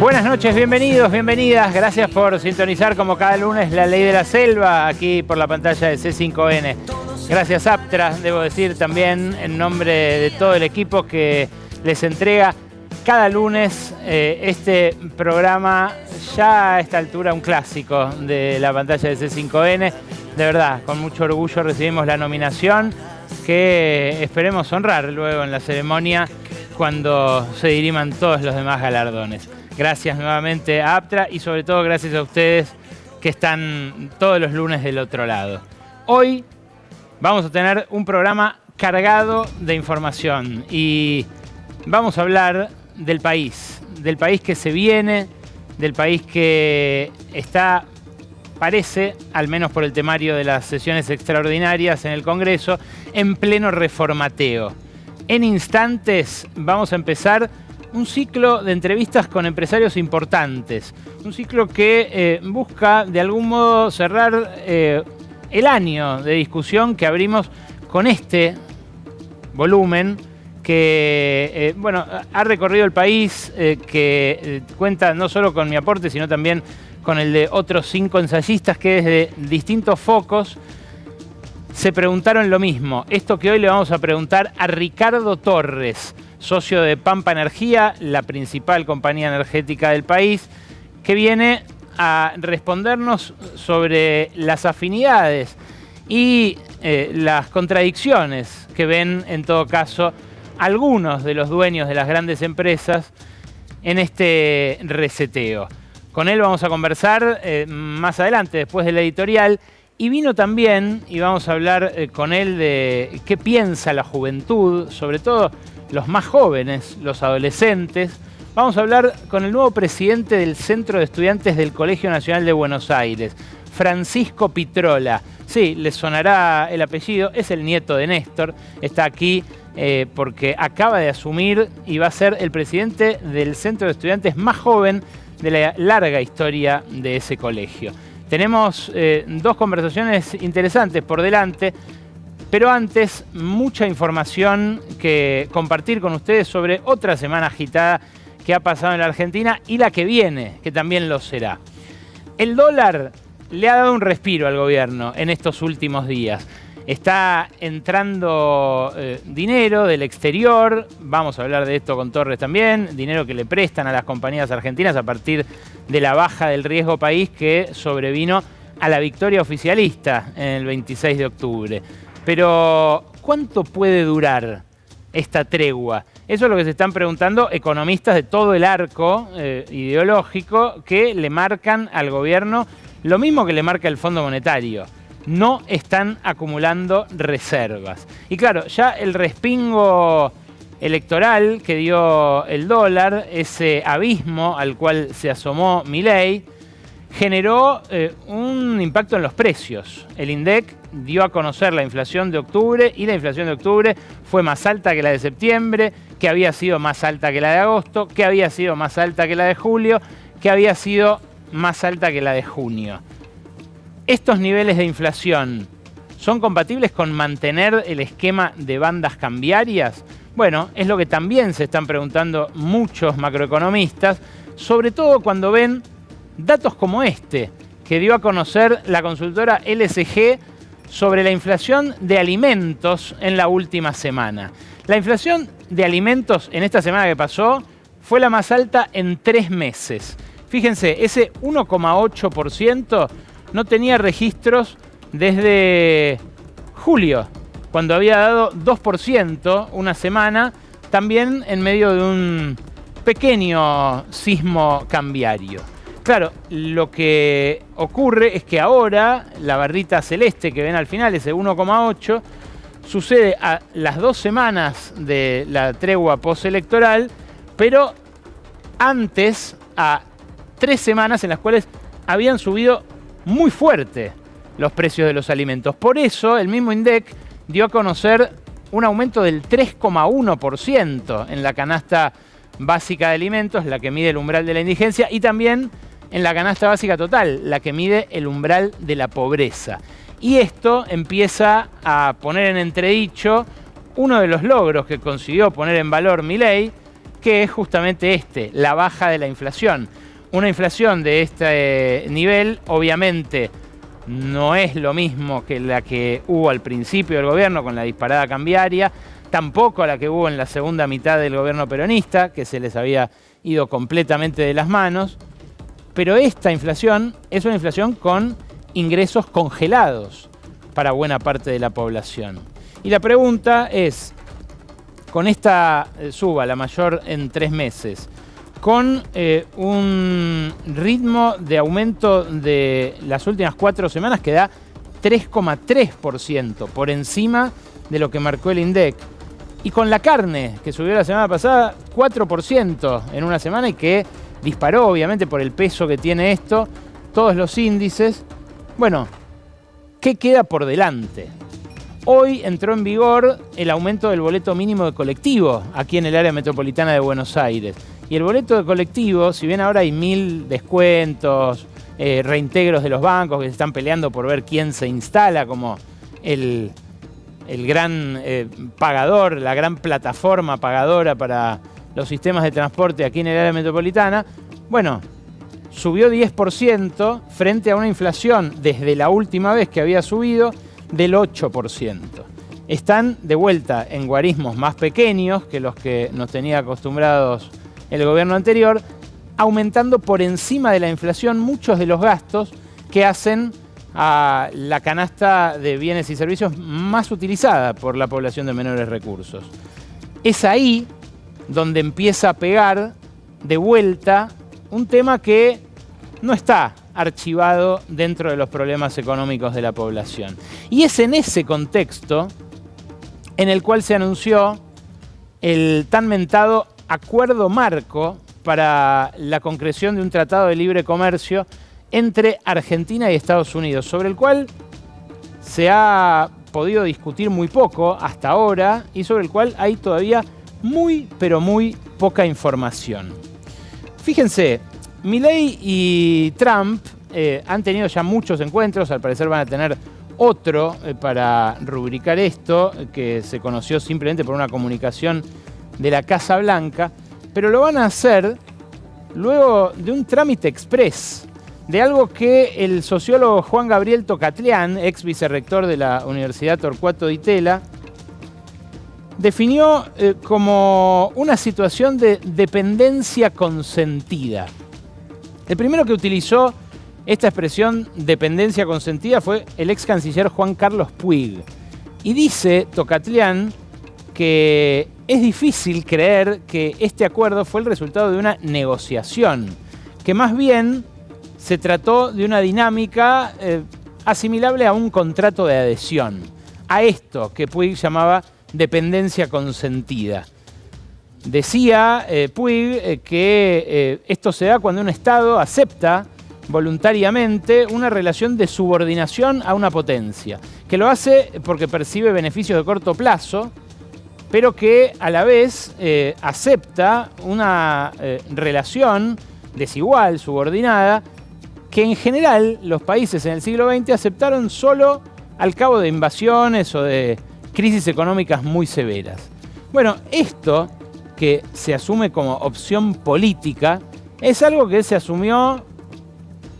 Buenas noches, bienvenidos, bienvenidas. Gracias por sintonizar como cada lunes La Ley de la Selva, aquí por la pantalla de C5N. Gracias Aptra, debo decir también en nombre de todo el equipo que les entrega cada lunes este programa, ya a esta altura un clásico de la pantalla de C5N. De verdad, con mucho orgullo recibimos la nominación que esperemos honrar luego en la ceremonia cuando se diriman todos los demás galardones. Gracias nuevamente a Aptra y sobre todo gracias a ustedes que están todos los lunes del otro lado. Hoy vamos a tener un programa cargado de información y vamos a hablar del país que se viene, del país que está, parece, al menos por el temario de las sesiones extraordinarias en el Congreso, en pleno reformateo. En instantes vamos a empezar un ciclo de entrevistas con empresarios importantes. Un ciclo que busca de algún modo cerrar el año de discusión que abrimos con este volumen que ha recorrido el país, que cuenta no solo con mi aporte, sino también con el de otros 5 ensayistas que desde distintos focos se preguntaron lo mismo. Esto que hoy le vamos a preguntar a Ricardo Torres, socio de Pampa Energía, la principal compañía energética del país, que viene a respondernos sobre las afinidades y las contradicciones que ven, en todo caso, algunos de los dueños de las grandes empresas en este reseteo. Con él vamos a conversar más adelante, después del editorial, y vino también, y vamos a hablar con él de qué piensa la juventud, sobre todo los más jóvenes, los adolescentes. Vamos a hablar con el nuevo presidente del Centro de Estudiantes del Colegio Nacional de Buenos Aires, Francisco Pitrola. Sí, les sonará el apellido, es el nieto de Néstor, está aquí porque acaba de asumir y va a ser el presidente del Centro de Estudiantes más joven de la larga historia de ese colegio. Tenemos 2 conversaciones interesantes por delante, pero antes, mucha información que compartir con ustedes sobre otra semana agitada que ha pasado en la Argentina y la que viene, que también lo será. El dólar le ha dado un respiro al gobierno en estos últimos días. Está entrando dinero del exterior, vamos a hablar de esto con Torres también, dinero que le prestan a las compañías argentinas a partir de la baja del riesgo país que sobrevino a la victoria oficialista en el 26 de octubre. Pero, ¿cuánto puede durar esta tregua? Eso es lo que se están preguntando economistas de todo el arco ideológico que le marcan al gobierno lo mismo que le marca el Fondo Monetario. No están acumulando reservas. Y claro, ya el respingo electoral que dio el dólar, ese abismo al cual se asomó Milei, generó un impacto en los precios. El INDEC dio a conocer la inflación de octubre y la inflación de octubre fue más alta que la de septiembre, que había sido más alta que la de agosto, que había sido más alta que la de julio, que había sido más alta que la de junio. ¿Estos niveles de inflación son compatibles con mantener el esquema de bandas cambiarias? Bueno, es lo que también se están preguntando muchos macroeconomistas, sobre todo cuando ven datos como este, que dio a conocer la consultora LSG sobre la inflación de alimentos en la última semana. La inflación de alimentos en esta semana que pasó fue la más alta en 3 meses. Fíjense, ese 1,8% no tenía registros desde julio, cuando había dado 2% una semana, también en medio de un pequeño sismo cambiario. Claro, lo que ocurre es que ahora la barrita celeste que ven al final, ese 1,8, sucede a las 2 semanas de la tregua postelectoral, pero antes a 3 semanas en las cuales habían subido muy fuerte los precios de los alimentos. Por eso el mismo INDEC dio a conocer un aumento del 3,1% en la canasta básica de alimentos, la que mide el umbral de la indigencia, y también en la canasta básica total, la que mide el umbral de la pobreza. Y esto empieza a poner en entredicho uno de los logros que consiguió poner en valor Milei, que es justamente la baja de la inflación. Una inflación de este nivel, obviamente, no es lo mismo que la que hubo al principio del gobierno con la disparada cambiaria, tampoco la que hubo en la segunda mitad del gobierno peronista, que se les había ido completamente de las manos, pero esta inflación es una inflación con ingresos congelados para buena parte de la población. Y la pregunta es, con esta suba, la mayor en 3 meses, con un ritmo de aumento de las últimas 4 semanas que da 3,3% por encima de lo que marcó el INDEC, y con la carne, que subió la semana pasada 4% en una semana y que disparó, obviamente, por el peso que tiene esto, todos los índices. Bueno, ¿qué queda por delante? Hoy entró en vigor el aumento del boleto mínimo de colectivo aquí en el área metropolitana de Buenos Aires. Y el boleto de colectivo, si bien ahora hay 1000 descuentos, reintegros de los bancos que se están peleando por ver quién se instala como el gran pagador, la gran plataforma pagadora para los sistemas de transporte aquí en el área metropolitana, bueno, subió 10% frente a una inflación desde la última vez que había subido del 8%. Están de vuelta en guarismos más pequeños que los que nos tenía acostumbrados el gobierno anterior, aumentando por encima de la inflación muchos de los gastos que hacen a la canasta de bienes y servicios más utilizada por la población de menores recursos. Es ahí donde empieza a pegar de vuelta un tema que no está archivado dentro de los problemas económicos de la población. Y es en ese contexto en el cual se anunció el tan mentado acuerdo marco para la concreción de un tratado de libre comercio entre Argentina y Estados Unidos, sobre el cual se ha podido discutir muy poco hasta ahora y sobre el cual hay todavía muy, pero muy poca información. Fíjense, Milei y Trump han tenido ya muchos encuentros, al parecer van a tener otro para rubricar esto, que se conoció simplemente por una comunicación de la Casa Blanca, pero lo van a hacer luego de un trámite express, de algo que el sociólogo Juan Gabriel Tocatlián, ex vicerrector de la Universidad Torcuato Di Tella, definió como una situación de dependencia consentida. El primero que utilizó esta expresión dependencia consentida fue el ex canciller Juan Carlos Puig. Y dice Tocatlián que es difícil creer que este acuerdo fue el resultado de una negociación, que más bien se trató de una dinámica asimilable a un contrato de adhesión, a esto que Puig llamaba dependencia consentida. Decía Puig que esto se da cuando un Estado acepta voluntariamente una relación de subordinación a una potencia, que lo hace porque percibe beneficios de corto plazo, pero que a la vez acepta una relación desigual, subordinada, que en general los países en el siglo XX aceptaron solo al cabo de invasiones o de crisis económicas muy severas. Bueno, esto que se asume como opción política es algo que se asumió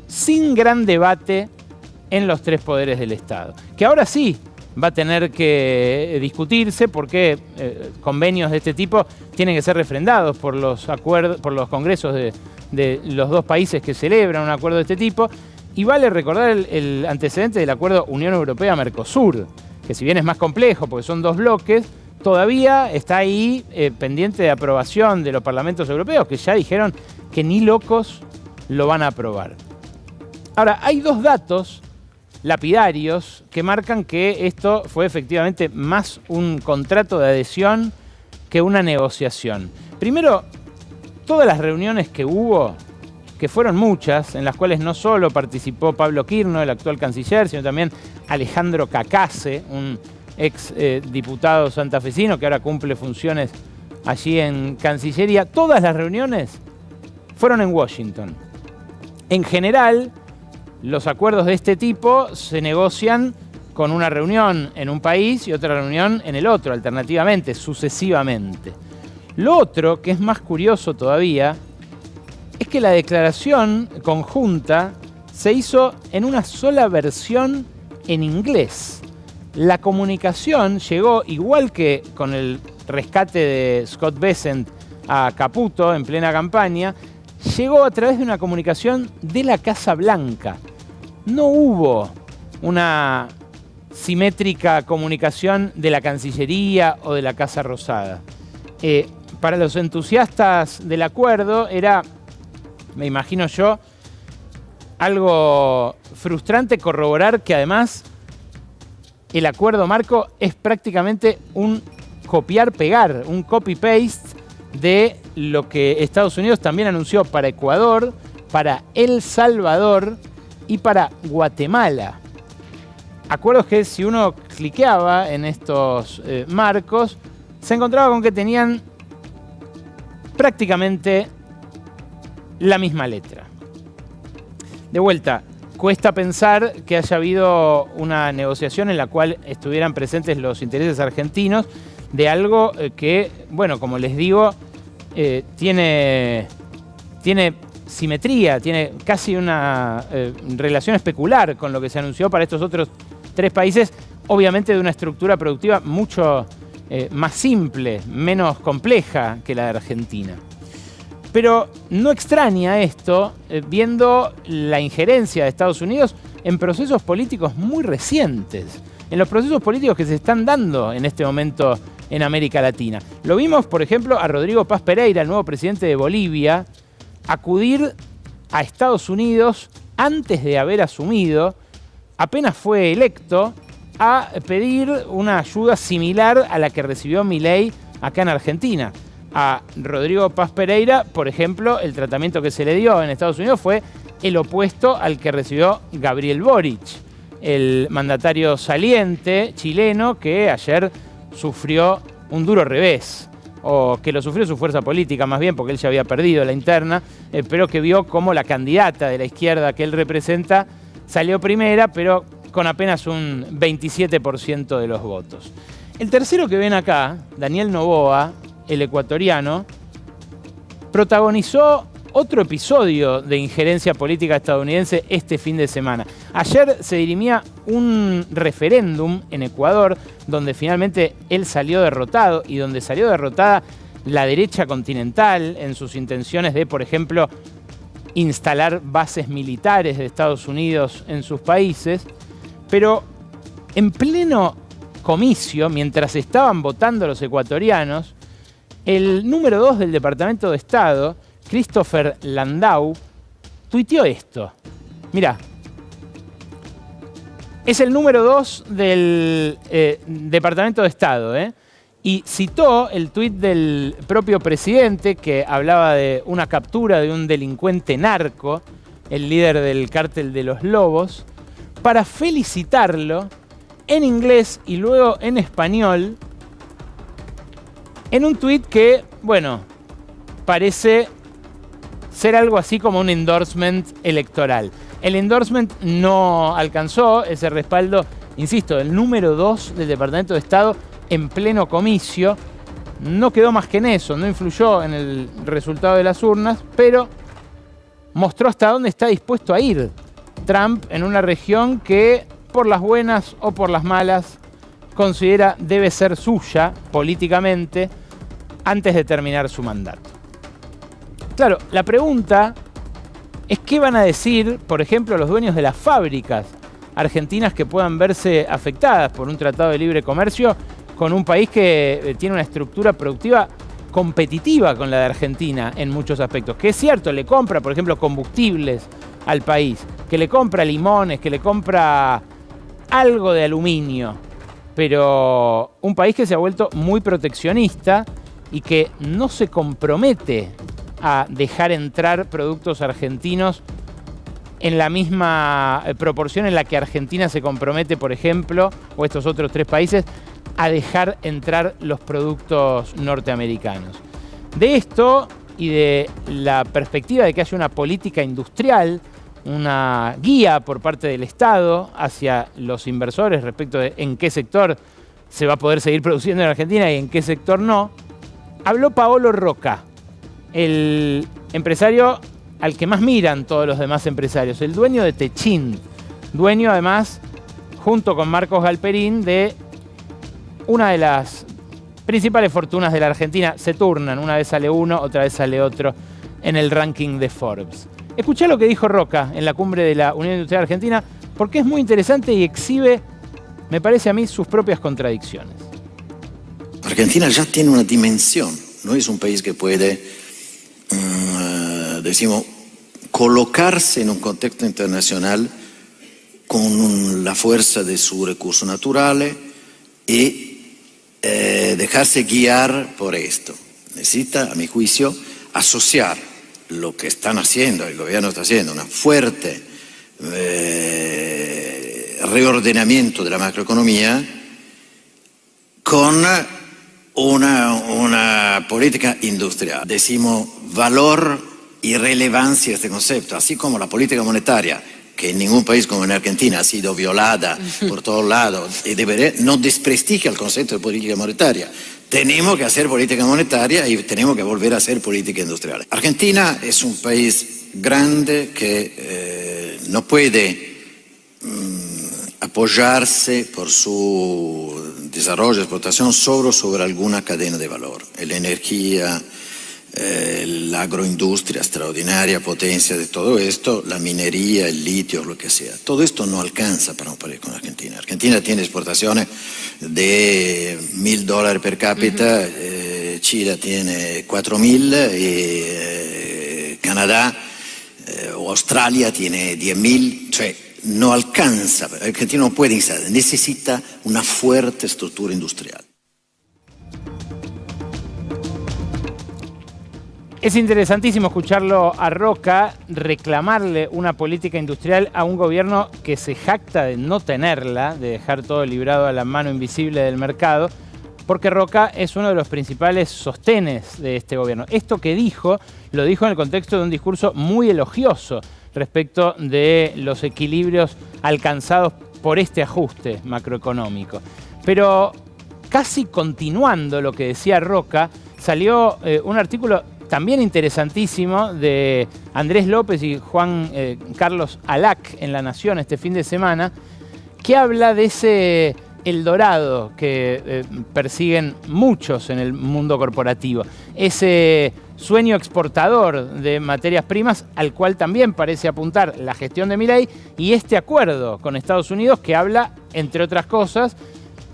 sin gran debate en los 3 poderes del Estado, que ahora sí va a tener que discutirse porque convenios de este tipo tienen que ser refrendados por los congresos de los 2 países que celebran un acuerdo de este tipo. Y vale recordar el antecedente del acuerdo Unión Europea-Mercosur, que si bien es más complejo porque son 2 bloques, todavía está ahí pendiente de aprobación de los parlamentos europeos, que ya dijeron que ni locos lo van a aprobar. Ahora, hay 2 datos lapidarios que marcan que esto fue efectivamente más un contrato de adhesión que una negociación. Primero, todas las reuniones que hubo, que fueron muchas, en las cuales no solo participó Pablo Quirno, el actual canciller, sino también Alejandro Cacase, un ex diputado santafesino que ahora cumple funciones allí en Cancillería. Todas las reuniones fueron en Washington. En general, los acuerdos de este tipo se negocian con una reunión en un país y otra reunión en el otro, alternativamente, sucesivamente. Lo otro, que es más curioso todavía, es que la declaración conjunta se hizo en una sola versión en inglés. La comunicación llegó, igual que con el rescate de Scott Bessent a Caputo en plena campaña, llegó a través de una comunicación de la Casa Blanca. No hubo una simétrica comunicación de la Cancillería o de la Casa Rosada. Para los entusiastas del acuerdo era, me imagino yo, algo frustrante corroborar que además el acuerdo marco es prácticamente un copiar-pegar, un copy-paste de lo que Estados Unidos también anunció para Ecuador, para El Salvador y para Guatemala. Acuerdos que si uno cliqueaba en estos marcos, se encontraba con que tenían prácticamente la misma letra. De vuelta, cuesta pensar que haya habido una negociación en la cual estuvieran presentes los intereses argentinos de algo que, bueno, como les digo, tiene simetría, tiene casi una relación especular con lo que se anunció para estos otros tres países, obviamente de una estructura productiva mucho más simple, menos compleja que la de Argentina. Pero no extraña esto viendo la injerencia de Estados Unidos en procesos políticos muy recientes, en los procesos políticos que se están dando en este momento en América Latina. Lo vimos, por ejemplo, a Rodrigo Paz Pereira, el nuevo presidente de Bolivia, acudir a Estados Unidos antes de haber asumido, apenas fue electo, a pedir una ayuda similar a la que recibió Milei acá en Argentina. A Rodrigo Paz Pereira, por ejemplo, el tratamiento que se le dio en Estados Unidos fue el opuesto al que recibió Gabriel Boric, el mandatario saliente chileno que ayer sufrió un duro revés, o que lo sufrió su fuerza política más bien, porque él ya había perdido la interna, pero que vio cómo la candidata de la izquierda que él representa salió primera, pero con apenas un 27% de los votos. El tercero que ven acá, Daniel Noboa, el ecuatoriano, protagonizó otro episodio de injerencia política estadounidense este fin de semana. Ayer se dirimía un referéndum en Ecuador donde finalmente él salió derrotado y donde salió derrotada la derecha continental en sus intenciones de, por ejemplo, instalar bases militares de Estados Unidos en sus países. Pero en pleno comicio, mientras estaban votando los ecuatorianos, el número 2 del Departamento de Estado, Christopher Landau, tuiteó esto. Mirá, es el número 2 del Departamento de Estado, y citó el tuit del propio presidente que hablaba de una captura de un delincuente narco, el líder del cártel de los Lobos, para felicitarlo en inglés y luego en español, en un tuit que, bueno, parece ser algo así como un endorsement electoral. El endorsement no alcanzó ese respaldo, insisto, el número 2 del Departamento de Estado en pleno comicio. No quedó más que en eso, no influyó en el resultado de las urnas, pero mostró hasta dónde está dispuesto a ir Trump en una región que, por las buenas o por las malas, considera debe ser suya políticamente antes de terminar su mandato. Claro, la pregunta es qué van a decir, por ejemplo, los dueños de las fábricas argentinas que puedan verse afectadas por un tratado de libre comercio con un país que tiene una estructura productiva competitiva con la de Argentina en muchos aspectos. Que es cierto, le compra, por ejemplo, combustibles al país, que le compra limones, que le compra algo de aluminio, pero un país que se ha vuelto muy proteccionista y que no se compromete a dejar entrar productos argentinos en la misma proporción en la que Argentina se compromete, por ejemplo, o estos otros tres países, a dejar entrar los productos norteamericanos. De esto y de la perspectiva de que haya una política industrial, una guía por parte del Estado hacia los inversores respecto de en qué sector se va a poder seguir produciendo en Argentina y en qué sector no, Habló Paolo Rocca, el empresario al que más miran todos los demás empresarios, el dueño de Techint, dueño además, junto con Marcos Galperín, de una de las principales fortunas de la Argentina. Se turnan, una vez sale uno, otra vez sale otro en el ranking de Forbes. Escuchá lo que dijo Rocca en la cumbre de la Unión Industrial Argentina, porque es muy interesante y exhibe, me parece a mí, sus propias contradicciones. Argentina ya tiene una dimensión, no es un país que puede, decimos, colocarse en un contexto internacional con la fuerza de sus recursos naturales y dejarse guiar por esto. Necesita, a mi juicio, asociar lo que están haciendo, el gobierno está haciendo, un fuerte reordenamiento de la macroeconomía con una política industrial. Decimos valor y relevancia de este concepto, así como la política monetaria, que en ningún país como en Argentina ha sido violada por todos lados, y no desprestigia el concepto de política monetaria. Tenemos que hacer política monetaria y tenemos que volver a hacer política industrial. Argentina es un país grande que no puede apoyarse por su desarrollo y exportación sobre alguna cadena de valor. La energía, la agroindustria extraordinaria, potencia de todo esto, la minería, el litio, lo que sea. Todo esto no alcanza para un país como Argentina. Argentina tiene exportaciones de $1.000 per cápita, Chile tiene 4.000 y Canadá o Australia tiene 10.000, cioè no alcanza, Argentina no puede instalar, necesita una fuerte estructura industrial. Es interesantísimo escucharlo a Rocca reclamarle una política industrial a un gobierno que se jacta de no tenerla, de dejar todo librado a la mano invisible del mercado, porque Rocca es uno de los principales sostenes de este gobierno. Esto que dijo, lo dijo en el contexto de un discurso muy elogioso respecto de los equilibrios alcanzados por este ajuste macroeconómico. Pero casi continuando lo que decía Rocca, salió un artículo también interesantísimo de Andrés López y Juan Carlos Alac en La Nación este fin de semana, que habla de ese Eldorado que persiguen muchos en el mundo corporativo. Ese sueño exportador de materias primas al cual también parece apuntar la gestión de Milei y este acuerdo con Estados Unidos que habla, entre otras cosas,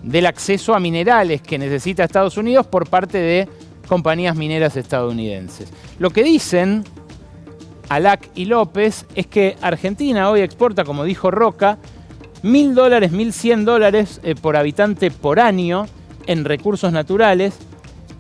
del acceso a minerales que necesita Estados Unidos por parte de compañías mineras estadounidenses. Lo que dicen Alac y López es que Argentina hoy exporta, como dijo Rocca, $1.000, $1.100 por habitante por año en recursos naturales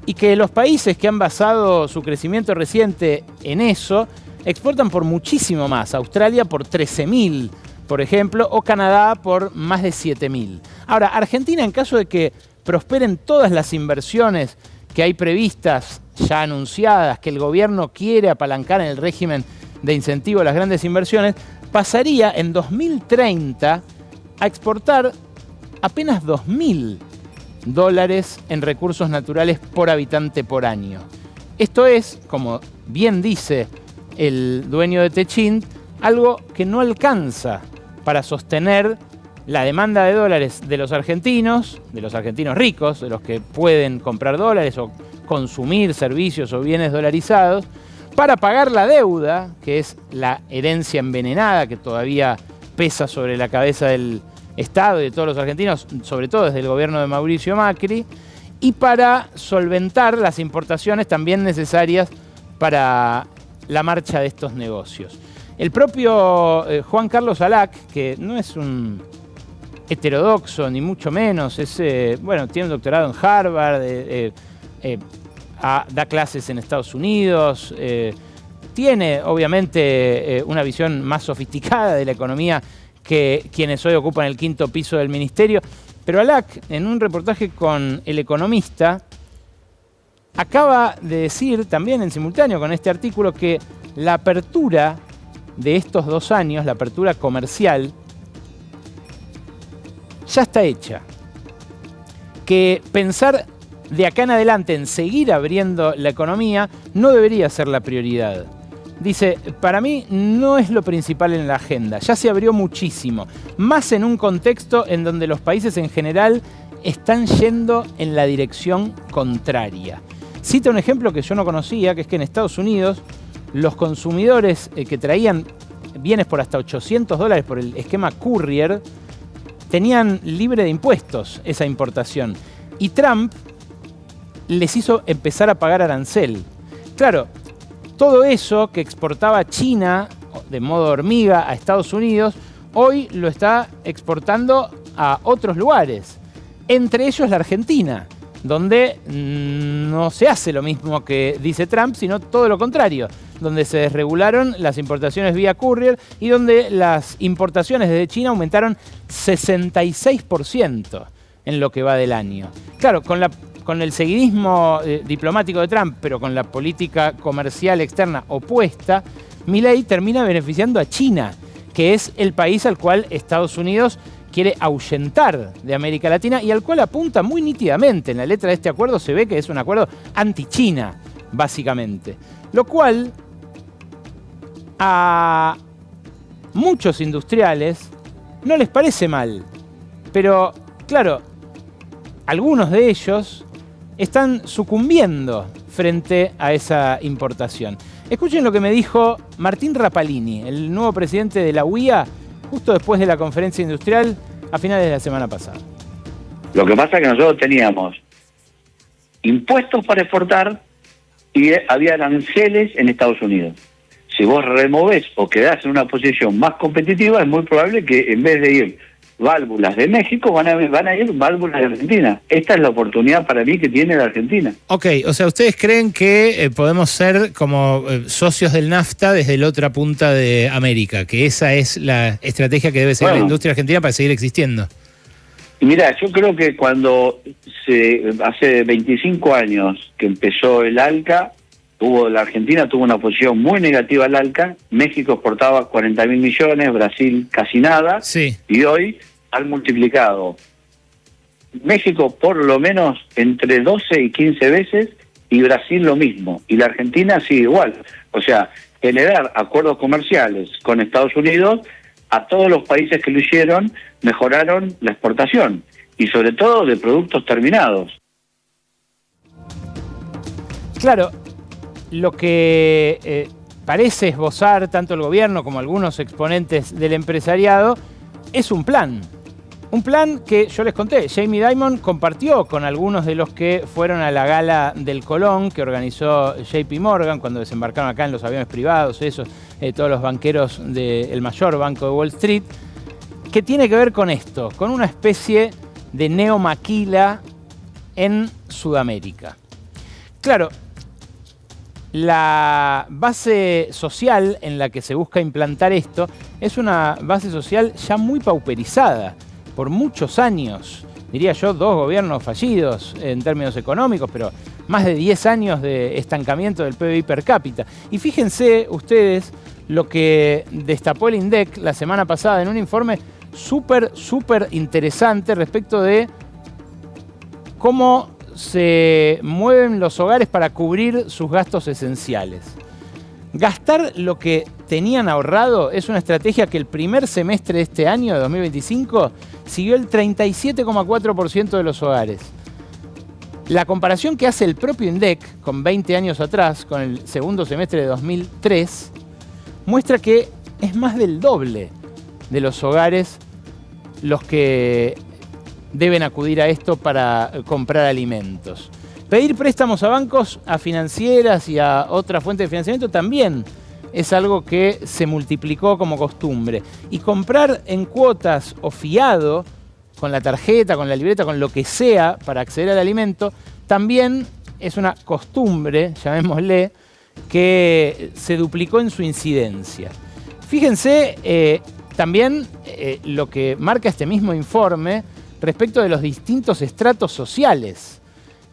y que los países que han basado su crecimiento reciente en eso exportan por muchísimo más. Australia por 13.000, por ejemplo, o Canadá por más de 7.000. Ahora, Argentina, en caso de que prosperen todas las inversiones que hay previstas, ya anunciadas, que el gobierno quiere apalancar en el régimen de incentivo a las grandes inversiones, pasaría en 2030 a exportar apenas $2.000 en recursos naturales por habitante por año. Esto es, como bien dice el dueño de Techint, algo que no alcanza para sostener la demanda de dólares de los argentinos ricos, de los que pueden comprar dólares o consumir servicios o bienes dolarizados, para pagar la deuda, que es la herencia envenenada que todavía pesa sobre la cabeza del Estado y de todos los argentinos, sobre todo desde el gobierno de Mauricio Macri, y para solventar las importaciones también necesarias para la marcha de estos negocios. El propio Juan Carlos Alac, que no es un heterodoxo ni mucho menos, tiene un doctorado en Harvard, da clases en Estados Unidos, tiene obviamente una visión más sofisticada de la economía que quienes hoy ocupan el quinto piso del ministerio, pero Alac, en un reportaje con El Economista, acaba de decir también en simultáneo con este artículo que la apertura de estos 2 años, la apertura comercial, ya está hecha. Que pensar de acá en adelante en seguir abriendo la economía no debería ser la prioridad. Dice, para mí no es lo principal en la agenda, ya se abrió muchísimo, más en un contexto en donde los países en general están yendo en la dirección contraria. Cita un ejemplo que yo no conocía, que es que en Estados Unidos los consumidores que traían bienes por hasta $800 por el esquema Courier tenían libre de impuestos esa importación. Y Trump les hizo empezar a pagar arancel. Claro, todo eso que exportaba China de modo hormiga a Estados Unidos, hoy lo está exportando a otros lugares, entre ellos la Argentina, donde no se hace lo mismo que dice Trump, sino todo lo contrario, donde se desregularon las importaciones vía Courier y donde las importaciones desde China aumentaron 66% en lo que va del año. Claro, con el seguidismo diplomático de Trump, pero con la política comercial externa opuesta, Milei termina beneficiando a China, que es el país al cual Estados Unidos quiere ahuyentar de América Latina y al cual apunta muy nítidamente. En la letra de este acuerdo se ve que es un acuerdo anti-China, básicamente. Lo cual a muchos industriales no les parece mal. Pero, claro, algunos de ellos están sucumbiendo frente a esa importación. Escuchen lo que me dijo Martín Rapalini, el nuevo presidente de la UIA, justo después de la conferencia industrial a finales de la semana pasada. Lo que pasa es que nosotros teníamos impuestos para exportar y había aranceles en Estados Unidos. Si vos removés o quedás en una posición más competitiva, es muy probable que en vez de ir válvulas de México, van a ir válvulas de Argentina. Esta es la oportunidad para mí que tiene la Argentina. Ok, o sea, ¿ustedes creen que podemos ser como socios del NAFTA desde la otra punta de América? Que esa es la estrategia que debe seguir la industria argentina para seguir existiendo. Y mira, yo creo que cuando hace 25 años que empezó el ALCA, la Argentina tuvo una posición muy negativa al ALCA, México exportaba 40.000 millones, Brasil casi nada, sí. Y hoy han multiplicado México por lo menos entre 12 y 15 veces y Brasil lo mismo, y la Argentina sigue igual. O sea, generar acuerdos comerciales con Estados Unidos, a todos los países que lo hicieron, mejoraron la exportación, y sobre todo de productos terminados. Claro, lo que parece esbozar tanto el gobierno como algunos exponentes del empresariado es un plan. Un plan que yo les conté, Jamie Dimon compartió con algunos de los que fueron a la gala del Colón que organizó JP Morgan cuando desembarcaron acá en los aviones privados, todos los banqueros del mayor banco de Wall Street, que tiene que ver con esto, con una especie de neomaquila en Sudamérica. Claro, la base social en la que se busca implantar esto es una base social ya muy pauperizada por muchos años, diría yo 2 gobiernos fallidos en términos económicos, pero más de 10 años de estancamiento del PBI per cápita. Y fíjense ustedes lo que destapó el INDEC la semana pasada en un informe súper interesante respecto de cómo se mueven los hogares para cubrir sus gastos esenciales. Gastar lo que tenían ahorrado es una estrategia que el primer semestre de este año, de 2025, siguió el 37,4% de los hogares. La comparación que hace el propio INDEC con 20 años atrás, con el segundo semestre de 2003, muestra que es más del doble de los hogares los que deben acudir a esto para comprar alimentos. Pedir préstamos a bancos, a financieras y a otras fuentes de financiamiento también es algo que se multiplicó como costumbre. Y comprar en cuotas o fiado, con la tarjeta, con la libreta, con lo que sea para acceder al alimento, también es una costumbre, llamémosle, que se duplicó en su incidencia. Fíjense también lo que marca este mismo informe respecto de los distintos estratos sociales.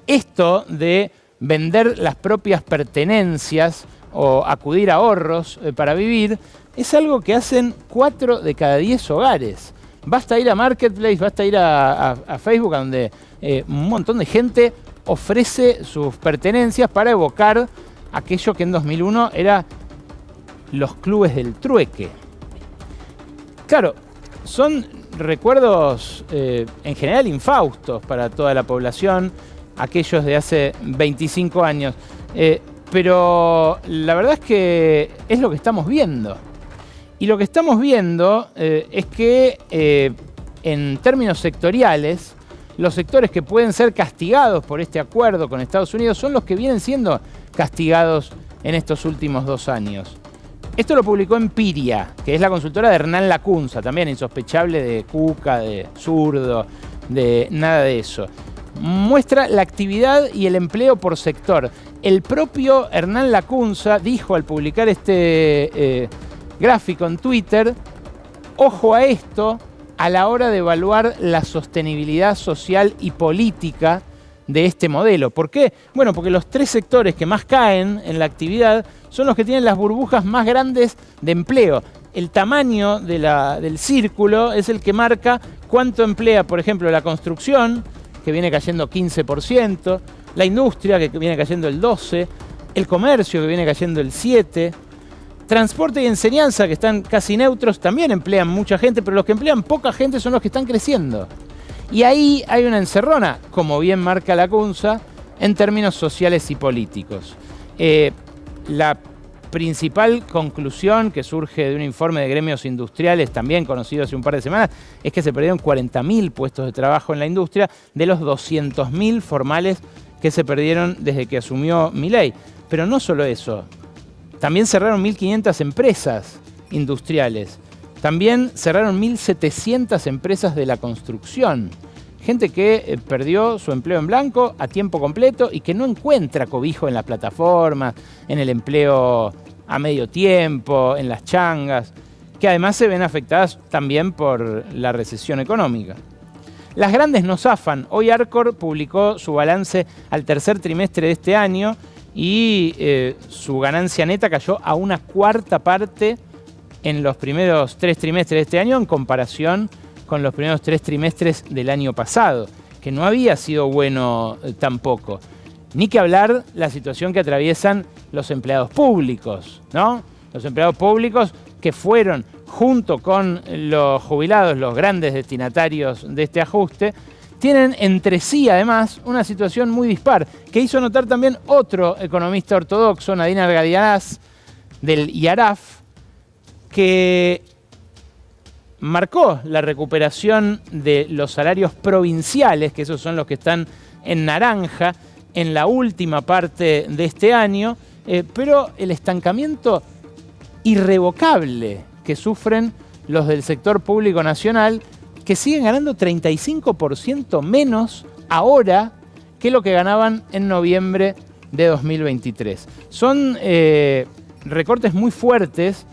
Esto de vender las propias pertenencias o acudir a ahorros para vivir es algo que hacen 4 de cada 10 hogares. Basta ir a Marketplace, basta ir a Facebook, donde un montón de gente ofrece sus pertenencias para evocar aquello que en 2001 era los clubes del trueque. Claro, son recuerdos en general infaustos para toda la población, aquellos de hace 25 años. Pero la verdad es que es lo que estamos viendo. Y lo que estamos viendo es que en términos sectoriales, los sectores que pueden ser castigados por este acuerdo con Estados Unidos son los que vienen siendo castigados en estos últimos 2 años. Esto lo publicó Empiria, que es la consultora de Hernán Lacunza, también insospechable de Cuca, de zurdo, de nada de eso. Muestra la actividad y el empleo por sector. El propio Hernán Lacunza dijo al publicar este gráfico en Twitter, ojo a esto a la hora de evaluar la sostenibilidad social y política de este modelo. ¿Por qué? Bueno, porque los 3 sectores que más caen en la actividad son los que tienen las burbujas más grandes de empleo. El tamaño del círculo es el que marca cuánto emplea, por ejemplo, la construcción, que viene cayendo 15%, la industria, que viene cayendo el 12%, el comercio, que viene cayendo el 7%, transporte y enseñanza, que están casi neutros, también emplean mucha gente, pero los que emplean poca gente son los que están creciendo. Y ahí hay una encerrona, como bien marca Lacunza, en términos sociales y políticos. La principal conclusión que surge de un informe de gremios industriales, también conocido hace un par de semanas, es que se perdieron 40.000 puestos de trabajo en la industria de los 200.000 formales que se perdieron desde que asumió Milei. Pero no solo eso, también cerraron 1.500 empresas industriales. También cerraron 1.700 empresas de la construcción. Gente que perdió su empleo en blanco a tiempo completo y que no encuentra cobijo en las plataformas, en el empleo a medio tiempo, en las changas, que además se ven afectadas también por la recesión económica. Las grandes no zafan. Hoy Arcor publicó su balance al tercer trimestre de este año y su ganancia neta cayó a 1/4 parte en los primeros 3 trimestres de este año en comparación con los primeros 3 trimestres del año pasado, que no había sido bueno tampoco. Ni que hablar la situación que atraviesan los empleados públicos, ¿no? Los empleados públicos que fueron, junto con los jubilados, los grandes destinatarios de este ajuste, tienen entre sí, además, una situación muy dispar, que hizo notar también otro economista ortodoxo, Nadine Argadianás, del IARAF, que marcó la recuperación de los salarios provinciales, que esos son los que están en naranja, en la última parte de este año, pero el estancamiento irrevocable que sufren los del sector público nacional, que siguen ganando 35% menos ahora que lo que ganaban en noviembre de 2023. Son recortes muy fuertes,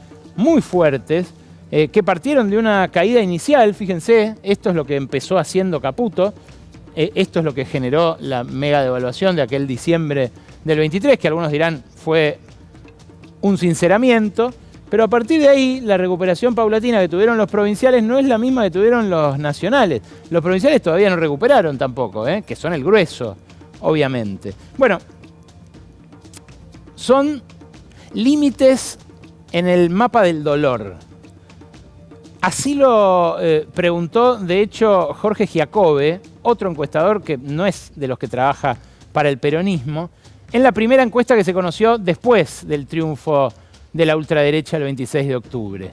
que partieron de una caída inicial. Fíjense, esto es lo que empezó haciendo Caputo, esto es lo que generó la mega devaluación de aquel diciembre del 23, que algunos dirán fue un sinceramiento, pero a partir de ahí la recuperación paulatina que tuvieron los provinciales no es la misma que tuvieron los nacionales. Los provinciales todavía no recuperaron tampoco, que son el grueso, obviamente. Bueno, son límites en el mapa del dolor. Así lo preguntó, de hecho, Jorge Giacobbe, otro encuestador que no es de los que trabaja para el peronismo, en la primera encuesta que se conoció después del triunfo de la ultraderecha el 26 de octubre.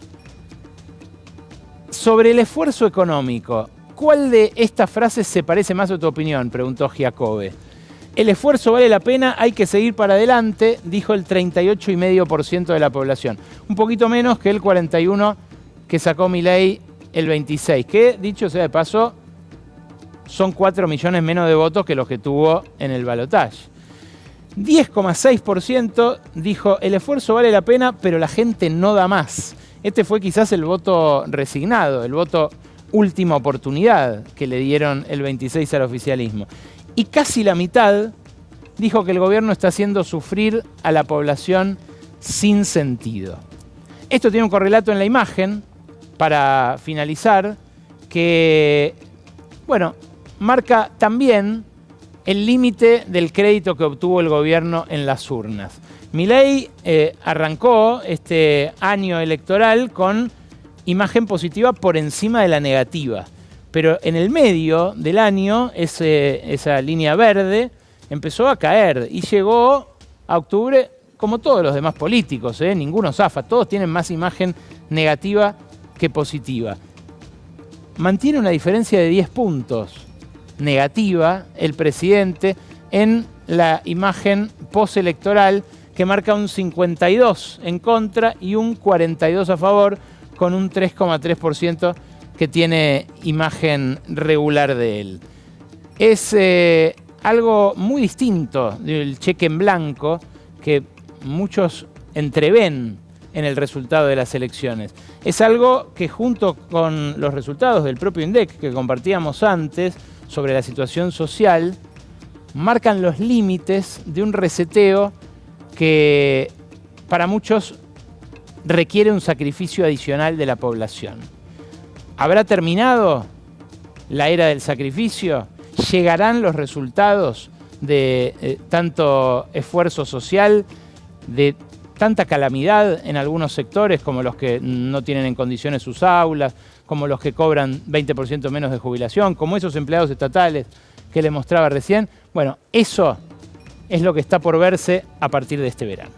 Sobre el esfuerzo económico, ¿cuál de estas frases se parece más a tu opinión?, preguntó Giacobbe. El esfuerzo vale la pena, hay que seguir para adelante, dijo el 38,5% de la población. Un poquito menos que el 41% que sacó Milei el 26%, que, dicho sea de paso, son 4 millones menos de votos que los que tuvo en el balotaje. 10,6% dijo, el esfuerzo vale la pena, pero la gente no da más. Este fue quizás el voto resignado, el voto última oportunidad que le dieron el 26 al oficialismo. Y casi la mitad dijo que el gobierno está haciendo sufrir a la población sin sentido. Esto tiene un correlato en la imagen, para finalizar, que, bueno, marca también el límite del crédito que obtuvo el gobierno en las urnas. Milei arrancó este año electoral con imagen positiva por encima de la negativa, pero en el medio del año esa línea verde empezó a caer y llegó a octubre como todos los demás políticos, ninguno zafa, todos tienen más imagen negativa que positiva. Mantiene una diferencia de 10 puntos negativa el presidente en la imagen postelectoral, que marca un 52 en contra y un 42 a favor, con un 3,3% que tiene imagen regular de él. Es algo muy distinto del cheque en blanco que muchos entreven en el resultado de las elecciones. Es algo que, junto con los resultados del propio INDEC que compartíamos antes sobre la situación social, marcan los límites de un reseteo que para muchos requiere un sacrificio adicional de la población. ¿Habrá terminado la era del sacrificio? ¿Llegarán los resultados de tanto esfuerzo social, de tanta calamidad en algunos sectores, como los que no tienen en condiciones sus aulas, como los que cobran 20% menos de jubilación, como esos empleados estatales que le mostraba recién? Bueno, eso es lo que está por verse a partir de este verano.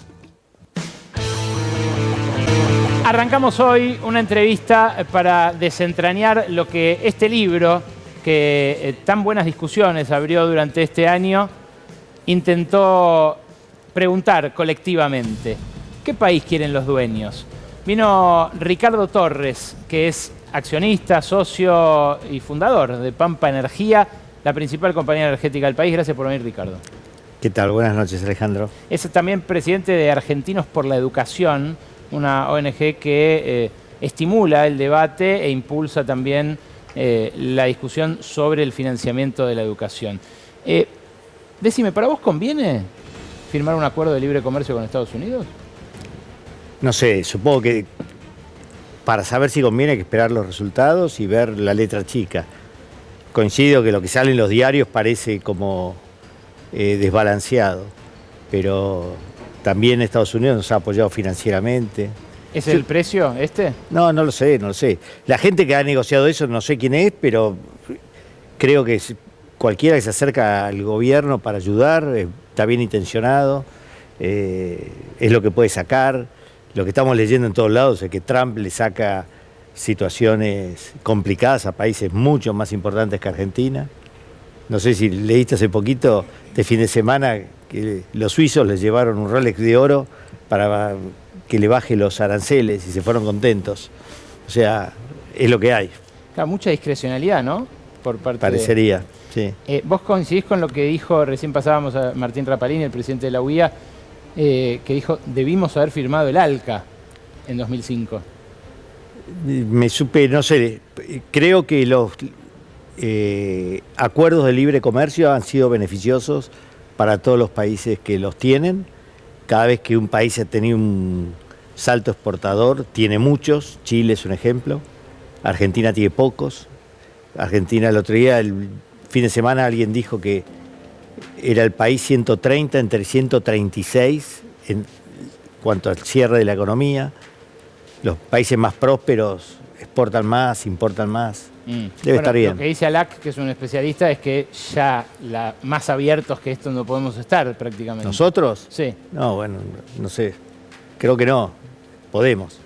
Arrancamos hoy una entrevista para desentrañar lo que este libro, que tan buenas discusiones abrió durante este año, intentó preguntar colectivamente: ¿qué país quieren los dueños? Vino Ricardo Torres, que es accionista, socio y fundador de Pampa Energía, la principal compañía energética del país. Gracias por venir, Ricardo. ¿Qué tal? Buenas noches, Alejandro. Es también presidente de Argentinos por la Educación, una ONG que estimula el debate e impulsa también la discusión sobre el financiamiento de la educación. Decime, ¿para vos conviene firmar un acuerdo de libre comercio con Estados Unidos? No sé, supongo que para saber si conviene hay que esperar los resultados y ver la letra chica. Coincido que lo que sale en los diarios parece como desbalanceado, pero también Estados Unidos nos ha apoyado financieramente. ¿Es el precio este? No lo sé. La gente que ha negociado eso no sé quién es, pero creo que cualquiera que se acerca al gobierno para ayudar está bien intencionado, es lo que puede sacar. Lo que estamos leyendo en todos lados es que Trump le saca situaciones complicadas a países mucho más importantes que Argentina. No sé si leíste hace poquito, este fin de semana, que los suizos les llevaron un Rolex de oro para que le baje los aranceles y se fueron contentos. O sea, es lo que hay. Claro, mucha discrecionalidad, ¿no? Por parte Parecería, sí. ¿Vos coincidís con lo que dijo, recién pasábamos a Martín Rapalini, el presidente de la UIA, que dijo: debimos haber firmado el ALCA en 2005? No sé, creo que los acuerdos de libre comercio han sido beneficiosos para todos los países que los tienen. Cada vez que un país ha tenido un salto exportador, tiene muchos. Chile es un ejemplo, Argentina tiene pocos. Argentina, el otro día, el fin de semana, alguien dijo que era el país 130 entre 136 en cuanto al cierre de la economía. Los países más prósperos exportan más, importan más. Debe estar bien. Lo que dice Alac, que es un especialista, es que ya más abiertos que esto no podemos estar prácticamente. ¿Nosotros? Sí. No, bueno, no sé. Creo que no. Podemos.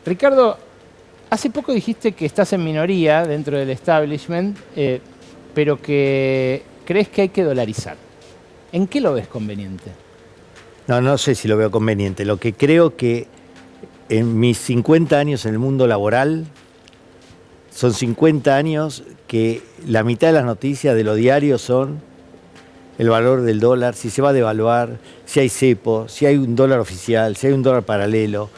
Ricardo, hace poco dijiste que estás en minoría dentro del establishment, pero que crees que hay que dolarizar. ¿En qué lo ves conveniente? No sé si lo veo conveniente. Lo que creo que en mis 50 años en el mundo laboral, son 50 años que la mitad de las noticias de los diarios son el valor del dólar, si se va a devaluar, si hay cepo, si hay un dólar oficial, si hay un dólar paralelo.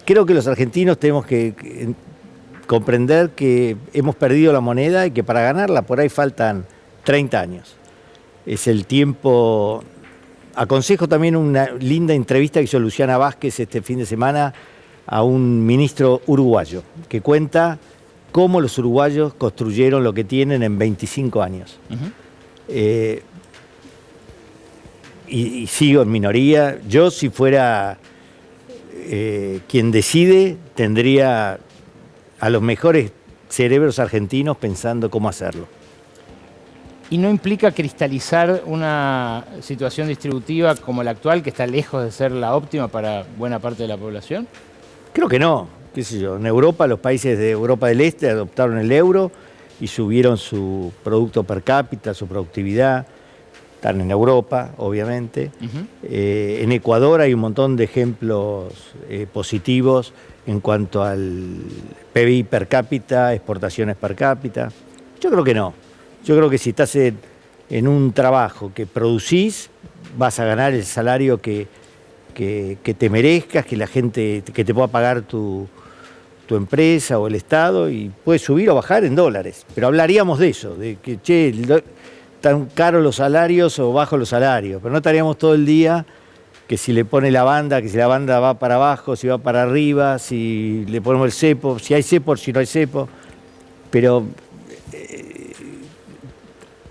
Creo que los argentinos tenemos que comprender que hemos perdido la moneda y que para ganarla por ahí faltan 30 años. Es el tiempo. Aconsejo también una linda entrevista que hizo Luciana Vázquez este fin de semana a un ministro uruguayo, que cuenta cómo los uruguayos construyeron lo que tienen en 25 años. Y sigo en minoría. Yo, si fuera quien decide, tendría a los mejores cerebros argentinos pensando cómo hacerlo. ¿Y no implica cristalizar una situación distributiva como la actual, que está lejos de ser la óptima para buena parte de la población? Creo que no, qué sé yo. En Europa, los países de Europa del Este adoptaron el euro y subieron su producto per cápita, su productividad. Están en Europa, obviamente. En Ecuador hay un montón de ejemplos positivos en cuanto al PBI per cápita, exportaciones per cápita. Yo creo que no. Yo creo que si estás en un trabajo que producís, vas a ganar el salario que te merezcas, que la gente, que te pueda pagar tu empresa o el Estado, y puedes subir o bajar en dólares. Pero hablaríamos de eso, de que, che, tan caros los salarios o bajos los salarios, pero no estaríamos todo el día que si le pone la banda, que si la banda va para abajo, si va para arriba, si le ponemos el cepo, si hay cepo, si no hay cepo. Pero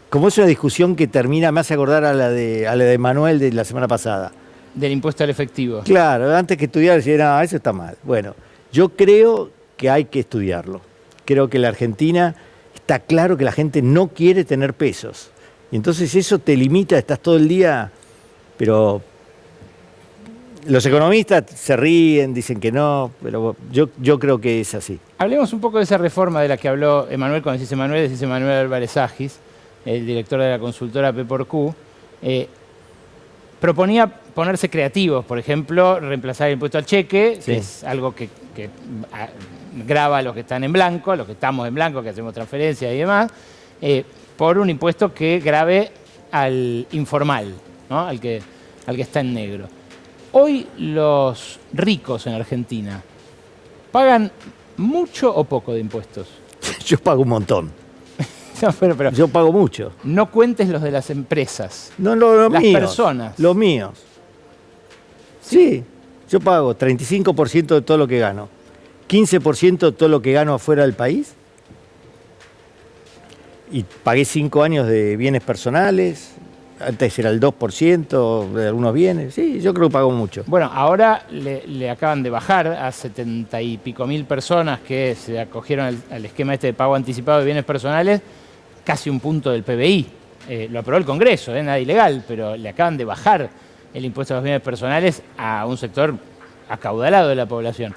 como es una discusión que termina, me hace acordar a la de Manuel de la semana pasada. Del impuesto al efectivo. Claro, antes que estudiar decía, no, eso está mal. Bueno, yo creo que hay que estudiarlo. Creo que en la Argentina está claro que la gente no quiere tener pesos. Y entonces eso te limita, estás todo el día, pero los economistas se ríen, dicen que no, pero yo creo que es así. Hablemos un poco de esa reforma de la que habló Emanuel, cuando decís Emanuel Álvarez Agis, el director de la consultora P4Q. Proponía ponerse creativos, por ejemplo, reemplazar el impuesto al cheque, Sí. que es algo que grava a los que están en blanco, a los que estamos en blanco, que hacemos transferencias y demás, por un impuesto que grave al informal, ¿no? al que está en negro. Hoy los ricos en Argentina pagan mucho o poco de impuestos. Yo pago un montón. No, pero Yo pago mucho. no cuentes los de las empresas. No, los Las míos. personas. Los míos. Sí, yo pago 35% de todo lo que gano. 15% de todo lo que gano afuera del país. Y pagué 5 años de bienes personales. Antes era el 2% de algunos bienes. Sí, yo creo que pago mucho. Bueno, ahora le acaban de bajar a 70 y pico mil personas que se acogieron al esquema este de pago anticipado de bienes personales, casi un punto del PBI. Lo aprobó el Congreso, nada ilegal, pero le acaban de bajar el impuesto a los bienes personales a un sector acaudalado de la población.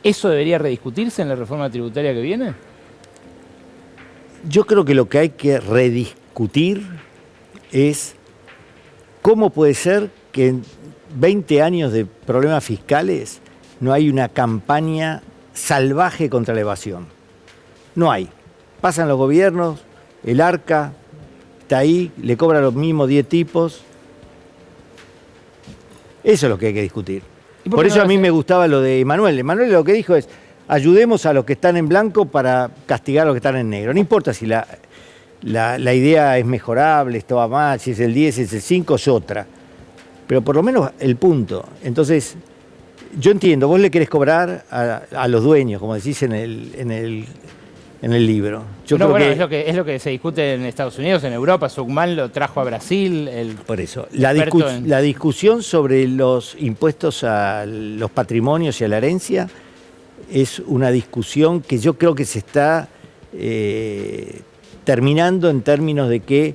¿Eso debería rediscutirse en la reforma tributaria que viene? Yo creo que lo que hay que rediscutir es cómo puede ser que en 20 años de problemas fiscales no hay una campaña salvaje contra la evasión. No hay. Pasan los gobiernos, el ARCA está ahí, le cobra los mismos 10 tipos. Eso es lo que hay que discutir. Por eso a mí me gustaba lo de Emanuel. Emanuel lo que dijo es, ayudemos a los que están en blanco para castigar a los que están en negro. No importa si la idea es mejorable, esto va mal, si es el 10, si es el 5, es otra. Pero por lo menos el punto. Entonces, yo entiendo, vos le querés cobrar a los dueños, como decís en el libro. Yo creo que es lo que se discute en Estados Unidos, en Europa. Sukman lo trajo a Brasil. Por eso, la discusión sobre los impuestos a los patrimonios y a la herencia es una discusión que yo creo que se está terminando en términos de que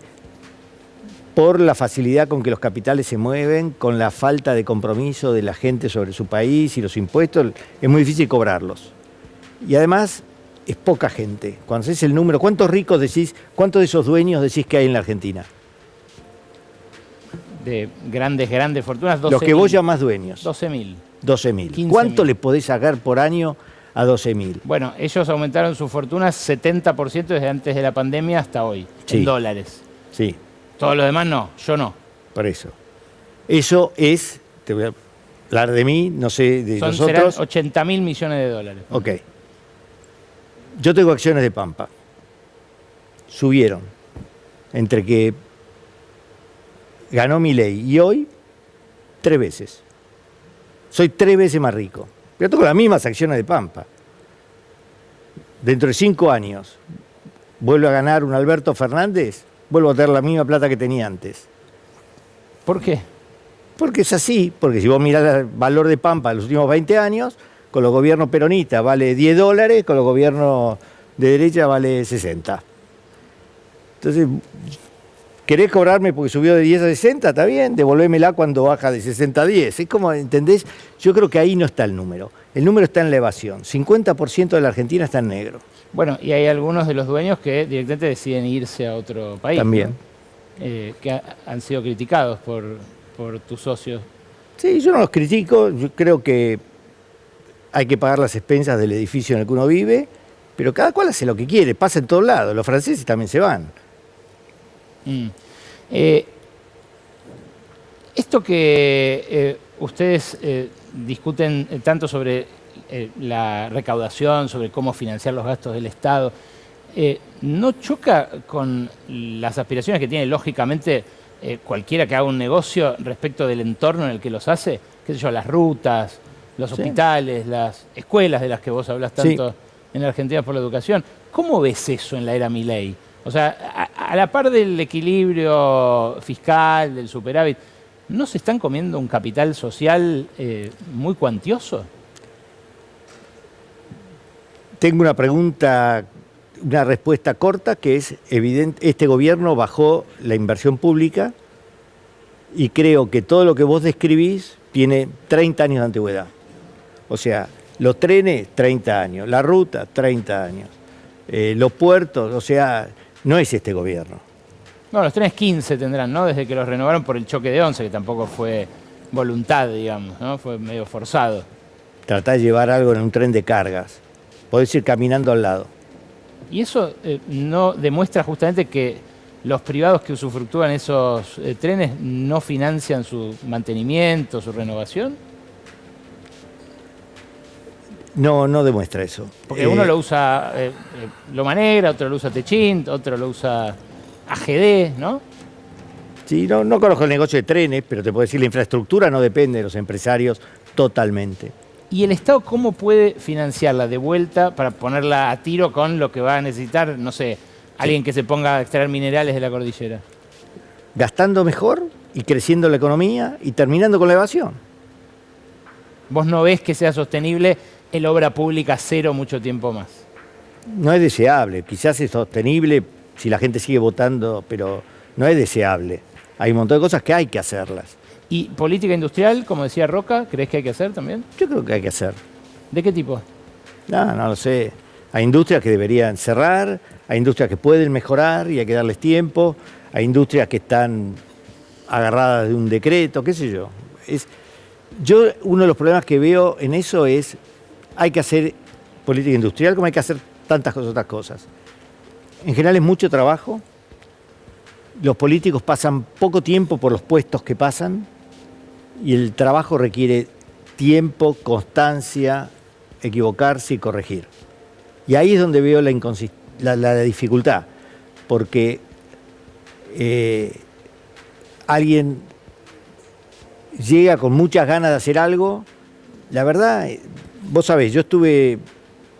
por la facilidad con que los capitales se mueven, con la falta de compromiso de la gente sobre su país y los impuestos, es muy difícil cobrarlos. Y además es poca gente. Cuando haces el número, ¿cuántos ricos decís, cuántos de esos dueños decís que hay en la Argentina? De grandes fortunas, 12.000. Los que vos llamás dueños. 12.000. 12.000. ¿Cuánto le podés sacar por año a 12.000? Bueno, ellos aumentaron sus fortunas 70% desde antes de la pandemia hasta hoy, Sí. en dólares. Sí. Todos los demás no, yo no. Por eso. Eso es, te voy a hablar de mí, no sé, de Serán nosotros. 80.000 millones de dólares. Ok. Yo tengo acciones de Pampa. Subieron. Entre que ganó Milei y hoy, 3 veces. Soy 3 veces más rico. Pero tengo las mismas acciones de Pampa. dentro de 5 años, vuelve a ganar un Alberto Fernández, vuelvo a tener la misma plata que tenía antes. ¿Por qué? Porque es así, porque si vos mirás el valor de Pampa en los últimos 20 años, con los gobiernos peronistas vale $10, con los gobiernos de derecha vale 60. Entonces, ¿querés cobrarme porque subió de 10 a 60? Está bien, devolvémela cuando baja de 60 a 10. Es como, ¿entendés? Yo creo que ahí no está el número. El número está en la evasión. 50% de la Argentina está en negro. Bueno, y hay algunos de los dueños que directamente deciden irse a otro país. También. ¿No? Que han sido criticados por tus socios. Sí, yo no los critico. Yo creo que hay que pagar las expensas del edificio en el que uno vive, pero cada cual hace lo que quiere. Pasa en todos lados. Los franceses también se van. Esto que ustedes discuten tanto sobre la recaudación, sobre cómo financiar los gastos del Estado, ¿no choca con las aspiraciones que tiene lógicamente cualquiera que haga un negocio respecto del entorno en el que los hace? ¿Qué sé yo, las rutas, los hospitales, las escuelas de las que vos hablas tanto en Argentina por la educación? ¿Cómo ves eso en la era Milei? O sea, a la par del equilibrio fiscal, del superávit, ¿no se están comiendo un capital social muy cuantioso? Tengo una pregunta, una respuesta corta que es evidente. Este gobierno bajó la inversión pública y creo que todo lo que vos describís tiene 30 años de antigüedad. O sea, los trenes, 30 años, la ruta, 30 años, los puertos, o sea, no es este gobierno. No, los trenes 15 tendrán, ¿no? Desde que los renovaron por el choque de 11, que tampoco fue voluntad, digamos, ¿no? Fue medio forzado. Tratá de llevar algo en un tren de cargas. Podés ir caminando al lado. ¿Y eso no demuestra justamente que los privados que usufructúan esos trenes no financian su mantenimiento, su renovación? No, no demuestra eso. Porque uno lo usa Loma Negra, otro lo usa Techint, otro lo usa AGD, ¿no? Sí, no conozco el negocio de trenes, pero te puedo decir, la infraestructura no depende de los empresarios totalmente. ¿Y el Estado cómo puede financiarla de vuelta para ponerla a tiro con lo que va a necesitar, no sé, alguien que se ponga a extraer minerales de la cordillera? Gastando mejor y creciendo la economía y terminando con la evasión. ¿Vos no ves que sea sostenible el obra pública cero mucho tiempo más? No es deseable, quizás es sostenible si la gente sigue votando, pero no es deseable. Hay un montón de cosas que hay que hacerlas. ¿Y política industrial, como decía Roca, crees que hay que hacer también? Yo creo que hay que hacer. ¿De qué tipo? No lo sé. Hay industrias que deberían cerrar, hay industrias que pueden mejorar y hay que darles tiempo, hay industrias que están agarradas de un decreto, qué sé yo. Uno de los problemas que veo en eso es, hay que hacer política industrial como hay que hacer tantas otras cosas. En general es mucho trabajo, los políticos pasan poco tiempo por los puestos que pasan y el trabajo requiere tiempo, constancia, equivocarse y corregir. Y ahí es donde veo la dificultad, porque alguien llega con muchas ganas de hacer algo. La verdad, vos sabés, yo estuve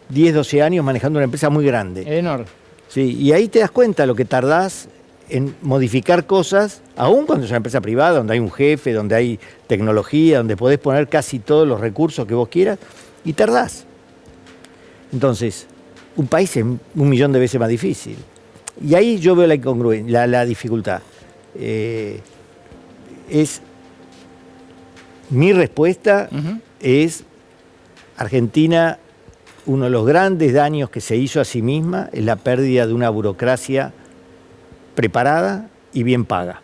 10, 12 años manejando una empresa muy grande. Edenor. Sí, y ahí te das cuenta lo que tardás en modificar cosas, aún cuando es una empresa privada, donde hay un jefe, donde hay tecnología, donde podés poner casi todos los recursos que vos quieras, y tardás. Entonces, un país es 1.000.000 de veces más difícil. Y ahí yo veo la incongruencia, la dificultad. Mi respuesta es, Argentina, uno de los grandes daños que se hizo a sí misma es la pérdida de una burocracia preparada y bien paga,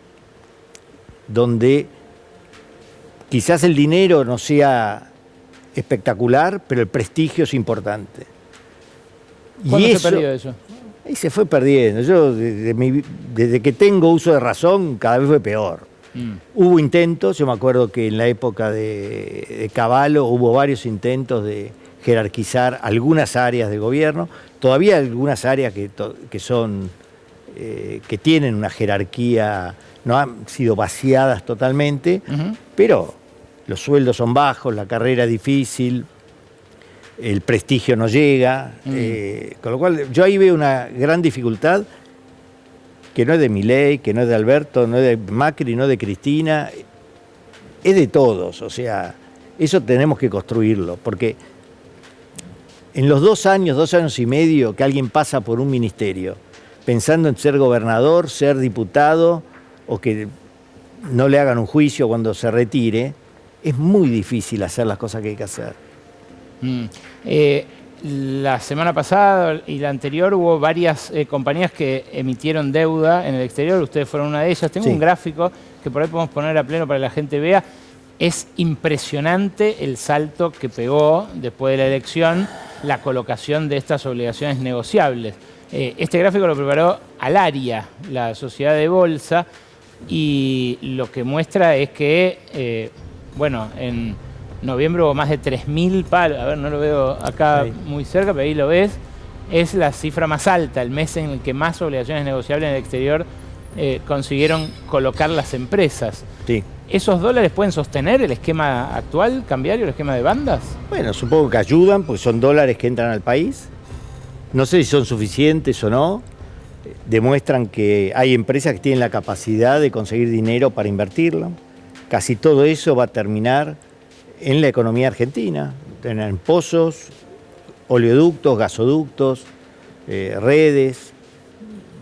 donde quizás el dinero no sea espectacular, pero el prestigio es importante. ¿Cuándo se perdió eso? Y se fue perdiendo. Yo, desde que tengo uso de razón, cada vez fue peor. Hubo intentos, yo me acuerdo que en la época de Cavallo hubo varios intentos de jerarquizar algunas áreas del gobierno. Todavía hay algunas áreas que tienen una jerarquía, no han sido vaciadas totalmente, pero los sueldos son bajos, la carrera es difícil. el prestigio no llega, con lo cual yo ahí veo una gran dificultad que no es de Milei, que no es de Alberto, no es de Macri, no es de Cristina, es de todos, o sea, eso tenemos que construirlo, porque en los 2 años y medio que alguien pasa por un ministerio, pensando en ser gobernador, ser diputado, o que no le hagan un juicio cuando se retire, es muy difícil hacer las cosas que hay que hacer. La semana pasada y la anterior hubo varias compañías que emitieron deuda en el exterior. Ustedes fueron una de ellas. Tengo un gráfico que por ahí podemos poner a pleno para que la gente vea. Es impresionante el salto que pegó después de la elección la colocación de estas obligaciones negociables. Este gráfico lo preparó Alaria, la sociedad de bolsa, y lo que muestra es que, bueno, en noviembre hubo más de 3.000 palos. A ver, no lo veo acá muy cerca, pero ahí lo ves. Es la cifra más alta, el mes en el que más obligaciones negociables en el exterior consiguieron colocar las empresas. Sí. ¿Esos dólares pueden sostener el esquema actual, cambiario, el esquema de bandas? Bueno, supongo que ayudan, porque son dólares que entran al país. No sé si son suficientes o no. Demuestran que hay empresas que tienen la capacidad de conseguir dinero para invertirlo. Casi todo eso va a terminar en la economía argentina, en pozos, oleoductos, gasoductos, redes.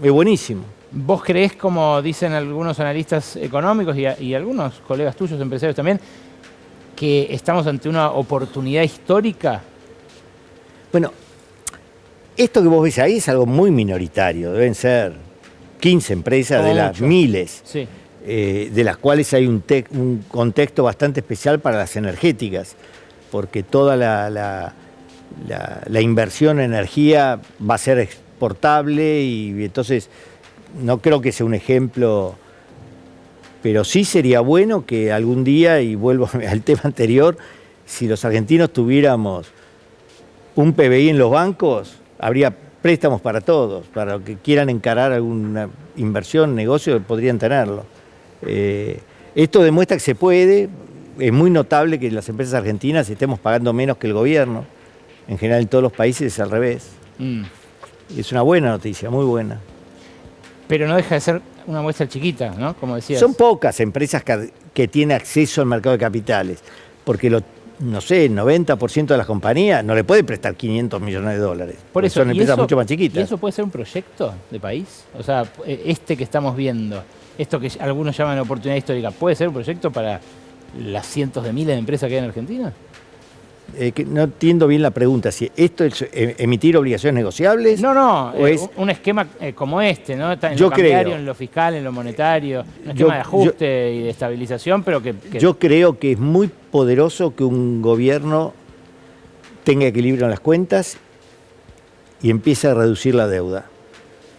Es buenísimo. ¿Vos creés, como dicen algunos analistas económicos y algunos colegas tuyos, empresarios también, que estamos ante una oportunidad histórica? Bueno, esto que vos ves ahí es algo muy minoritario. Deben ser 15 empresas de las miles. Sí. De las cuales hay un contexto bastante especial para las energéticas, porque toda la inversión en energía va a ser exportable y entonces no creo que sea un ejemplo, pero sí sería bueno que algún día, y vuelvo al tema anterior, si los argentinos tuviéramos un PBI en los bancos, habría préstamos para todos, para los que quieran encarar alguna inversión, negocio, podrían tenerlo. Esto demuestra que se puede. Es muy notable que las empresas argentinas estemos pagando menos que el gobierno. En general en todos los países es al revés. Es una buena noticia, muy buena. Pero no deja de ser una muestra chiquita, ¿no? Como decías. Son pocas empresas que tienen acceso al mercado de capitales, porque no sé, el 90% de las compañías no le puede prestar 500 millones de dólares. Por eso, son empresas mucho más chiquitas. ¿Y eso puede ser un proyecto de país? O sea, este que estamos viendo, esto que algunos llaman oportunidad histórica, ¿puede ser un proyecto para las cientos de miles de empresas que hay en Argentina? Que no entiendo bien la pregunta, si esto es emitir obligaciones negociables. No, o es un esquema como este, ¿no? En yo lo cambiario, creo, en lo fiscal, en lo monetario, un esquema de ajuste y de estabilización, pero que... Yo creo que es muy poderoso que un gobierno tenga equilibrio en las cuentas y empiece a reducir la deuda.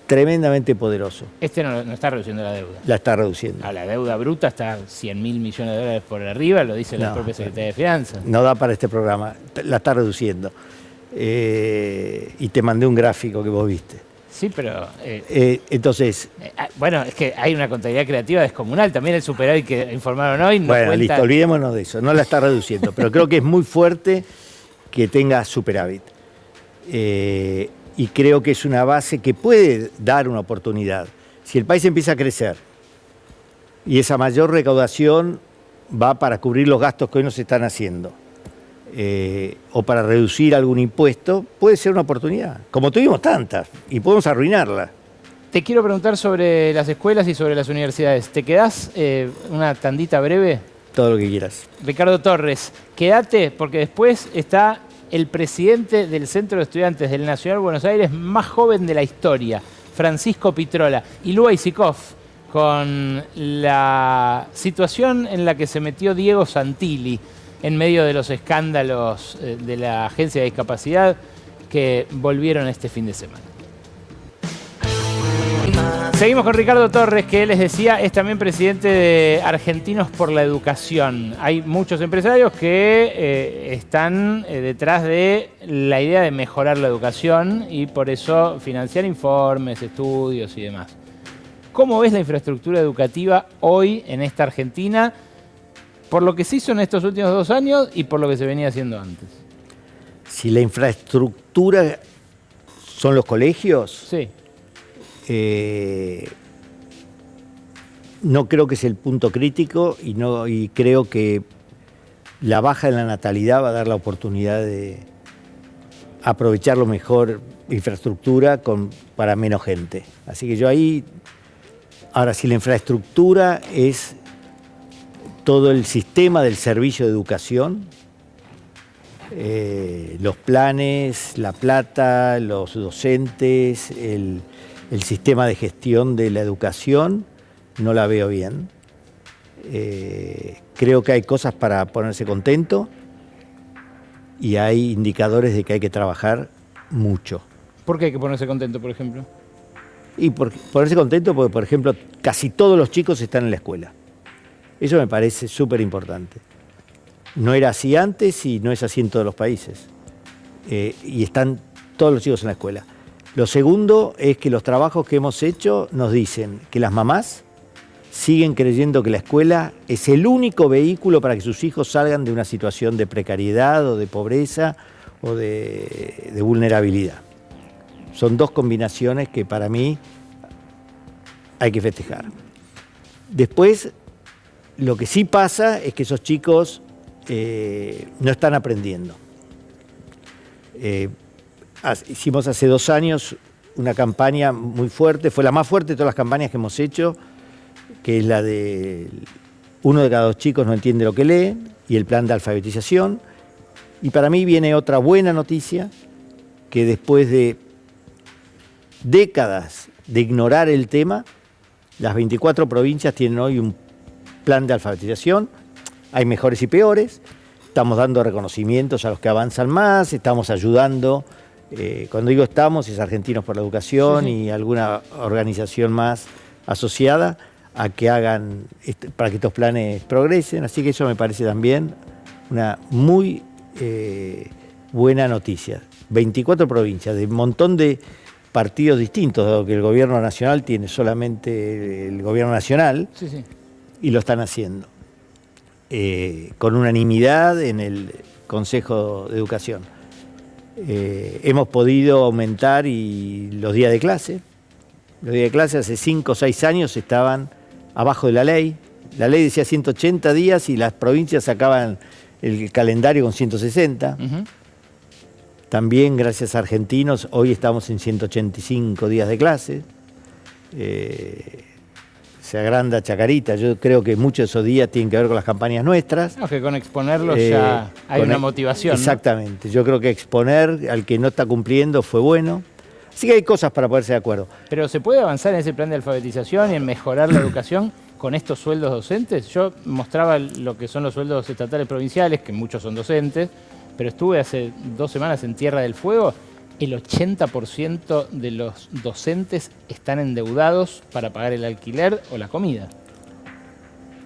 Tremendamente poderoso. Este no está reduciendo la deuda. La está reduciendo. La deuda bruta está 100.000 millones de dólares por arriba, lo dice la propia Secretaría de Finanzas. No da para este programa, la está reduciendo. Y te mandé un gráfico que vos viste. Sí, pero... entonces... bueno, es que hay una contabilidad creativa descomunal. También el superávit que informaron hoy... Bueno, listo, olvidémonos de eso. No la está reduciendo, pero creo que es muy fuerte que tenga superávit. Y creo que es una base que puede dar una oportunidad. Si el país empieza a crecer y esa mayor recaudación va para cubrir los gastos que hoy no se están haciendo, o para reducir algún impuesto, puede ser una oportunidad. Como tuvimos tantas, y podemos arruinarla. Te quiero preguntar sobre las escuelas y sobre las universidades. ¿Te quedás una tandita breve? Todo lo que quieras. Ricardo Torres, quédate porque después está el presidente del Centro de Estudiantes del Nacional Buenos Aires más joven de la historia, Francisco Pitrola, y Lua Isikov, con la situación en la que se metió Diego Santilli en medio de los escándalos de la Agencia de Discapacidad que volvieron este fin de semana. Seguimos con Ricardo Torres, que les decía, es también presidente de Argentinos por la Educación. Hay muchos empresarios que están detrás de la idea de mejorar la educación y por eso financiar informes, estudios y demás. ¿Cómo ves la infraestructura educativa hoy en esta Argentina, por lo que se hizo en estos últimos 2 años y por lo que se venía haciendo antes? Si la infraestructura son los colegios, Sí. no creo que sea el punto crítico y creo que la baja de la natalidad va a dar la oportunidad de aprovechar lo mejor infraestructura para menos gente. Así que yo ahí, ahora si la infraestructura es todo el sistema del servicio de educación, los planes, la plata, los docentes, el sistema de gestión de la educación, no la veo bien. Creo que hay cosas para ponerse contento y hay indicadores de que hay que trabajar mucho. ¿Por qué hay que ponerse contento, por ejemplo? Y ponerse contento porque, por ejemplo, casi todos los chicos están en la escuela. Eso me parece súper importante. No era así antes y no es así en todos los países. Y están todos los chicos en la escuela. Lo segundo es que los trabajos que hemos hecho nos dicen que las mamás siguen creyendo que la escuela es el único vehículo para que sus hijos salgan de una situación de precariedad o de pobreza o de vulnerabilidad. Son dos combinaciones que para mí hay que festejar. Después, lo que sí pasa es que esos chicos no están aprendiendo. Hicimos hace 2 años una campaña muy fuerte, fue la más fuerte de todas las campañas que hemos hecho, que es la de 1 de cada 2 chicos no entiende lo que lee, y el plan de alfabetización. Y para mí viene otra buena noticia, que después de décadas de ignorar el tema, las 24 provincias tienen hoy un plan de alfabetización. Hay mejores y peores, estamos dando reconocimientos a los que avanzan más, estamos ayudando, cuando digo estamos, es Argentinos por la Educación, sí, y alguna organización más asociada a que hagan, para que estos planes progresen, así que eso me parece también una muy buena noticia. 24 provincias, de un montón de partidos distintos, dado que el gobierno nacional tiene solamente el gobierno nacional, sí, sí, y lo están haciendo. Con unanimidad en el Consejo de Educación. Hemos podido aumentar los días de clase. Los días de clase hace 5 o 6 años estaban abajo de la ley. La ley decía 180 días y las provincias sacaban el calendario con 160. Uh-huh. También, gracias a Argentinos, hoy estamos en 185 días de clase. Se agranda Chacarita. Yo creo que muchos de esos días tienen que ver con las campañas nuestras. No, que con exponerlos ya hay una motivación. Exactamente. ¿No? Yo creo que exponer al que no está cumpliendo fue bueno. Así que hay cosas para ponerse de acuerdo. ¿Pero se puede avanzar en ese plan de alfabetización y en mejorar la educación con estos sueldos docentes? Yo mostraba lo que son los sueldos estatales provinciales, que muchos son docentes, pero estuve hace 2 semanas en Tierra del Fuego. El 80% de los docentes están endeudados para pagar el alquiler o la comida.